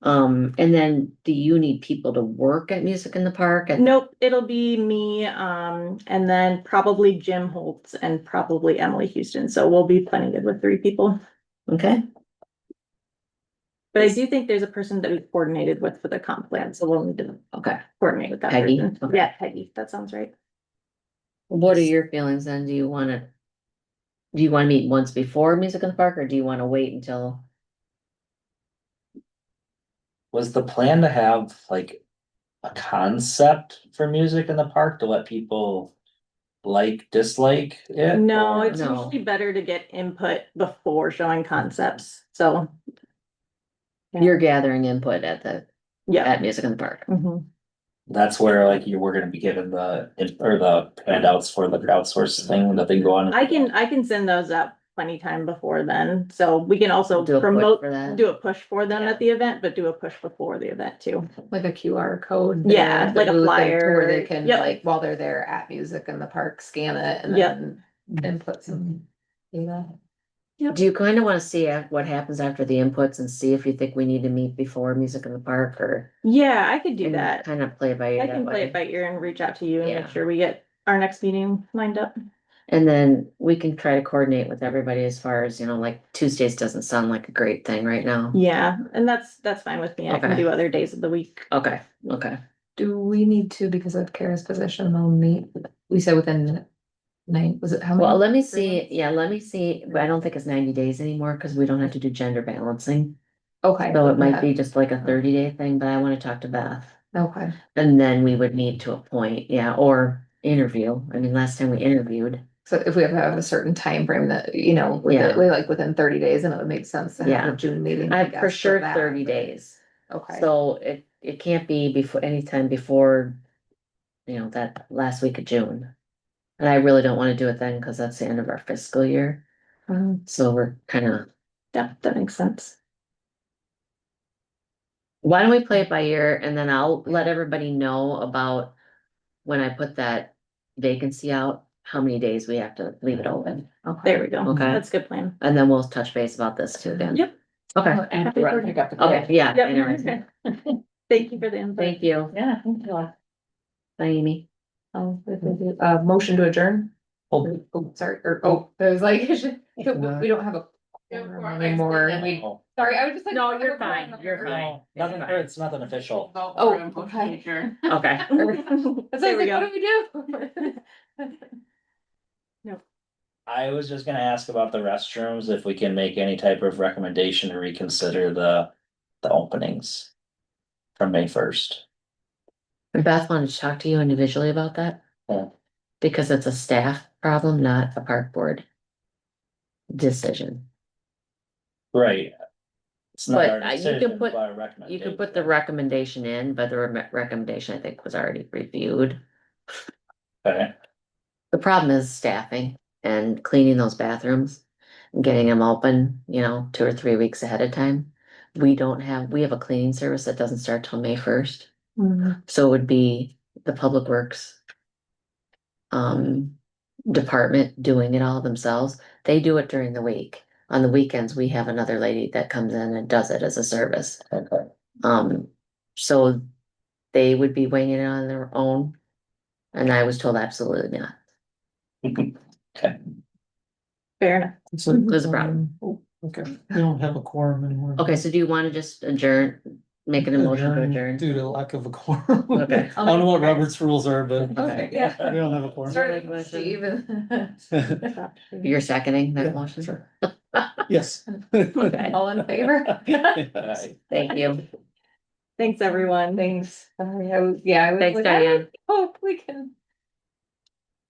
And then do you need people to work at Music in the Park? Nope, it'll be me, and then probably Jim Holtz and probably Emily Houston, so we'll be plenty good with 3 people. Okay, But I do think there's a person that we coordinated with for the comp plan, so we'll need to okay. coordinate with that Peggy? person. Okay. Yeah, Peggy, that sounds right. What are your feelings then? Do you wanna meet once before Music in the Park, or do you wanna wait until? Was the plan to have like a concept for music in the park to let people dislike it? No, or- it's No. usually better to get input before showing concepts, so. You're gathering input Yeah. at Music in the Park. Mhm. That's where like you were gonna be given the handouts for the crowdsource thing that they go on. I can send those out plenty time before then, so we can also Do a push promote, for that? do a push for them Yeah. at the event, but do a push before the event too. Like a QR code. Yeah, there, the like a booth, and to Where they flyer. can, Yep. like, while they're there at Music in the Park, scan it and Yep. then input some data. Do you kind of want to see what happens after the inputs and see if you think we need to meet before Music in the Park, or? Yeah, I could do that. Kind of play it by ear I that can play way. it by ear and reach out to you and Yeah. make sure we get our next meeting lined up. And then we can try to coordinate with everybody as far as, like Tuesdays doesn't sound like a great thing right now. Yeah, and that's fine with me. I can Okay. do other days of the week. Okay, okay. Do we need to, because of Kara's position, they'll meet, we said within 9, was it how many? Well, let me 3 see, months? yeah, let me see, but I don't think it's 90 days anymore, because we don't have to do gender balancing. Okay. So it might yeah, be just like a 30-day thing, but I want to talk to Beth. Okay, And then we would need to appoint, yeah, or interview. I mean, last time we interviewed. so if we have a certain time frame that, Yeah. within 30 days, and it would make sense to have Yeah. a June meeting. I guess, for sure that, 30 but- days. Okay. So it can't be anytime before, that last week of June. And I really don't want to do it then, because that's the end of our fiscal year. So we're kind of, Yeah, that makes sense. why don't we play it by ear, and then I'll let everybody know about when I put that vacancy out, how many days we have to leave it open. There we go. Okay. That's a good plan. And then we'll touch base about this too then. Yep. Okay, And Happy run, to- pick up the okay, kid. yeah. I know. Yep. Thank you for the input. Thank you. Yeah, thank you. Bye, Amy. Motion to adjourn? Oh. Oh, sorry, I was like, we don't have a. Anymore. Oh, Sorry, I was just like. No, you're fine, you're fine. Nothing, it's nothing official. Oh, okay. Okay. I was There we like, go. what do we do? I was just gonna ask about the restrooms, if we can make any type of recommendation to reconsider the openings from May 1st. Beth wanted to talk to you individually about that. Yeah. Because it's a staff problem, not a park board decision. Right. It's not But, our you can decision, put- but our You recommendation. could put the recommendation in, but the recommendation, I think, was already reviewed. Okay, The problem is staffing and cleaning those bathrooms. getting them open, 2 or 3 weeks ahead of time. We have a cleaning service that doesn't start till May 1st. So it would be the Public Works department doing it all themselves. They do it during the week. On the weekends, we have another lady that comes in and does it as a service. Okay. So they would be winging it on their own. And I was told absolutely not. Fair enough. So, There's a problem. Okay, we don't have a quorum anymore. Okay, so do you want to just adjourn, make an emotion to adjourn? Due to lack of a quorum. Okay. I don't know what Robert's rules are, but Okay, we yeah. don't have a quorum. Steve. You're seconding Yeah, that motion? sure. Yes. Okay. All in favor? Thank you. Thanks, everyone. Thanks. Yeah, I was Thanks, like, Diane. I hope we can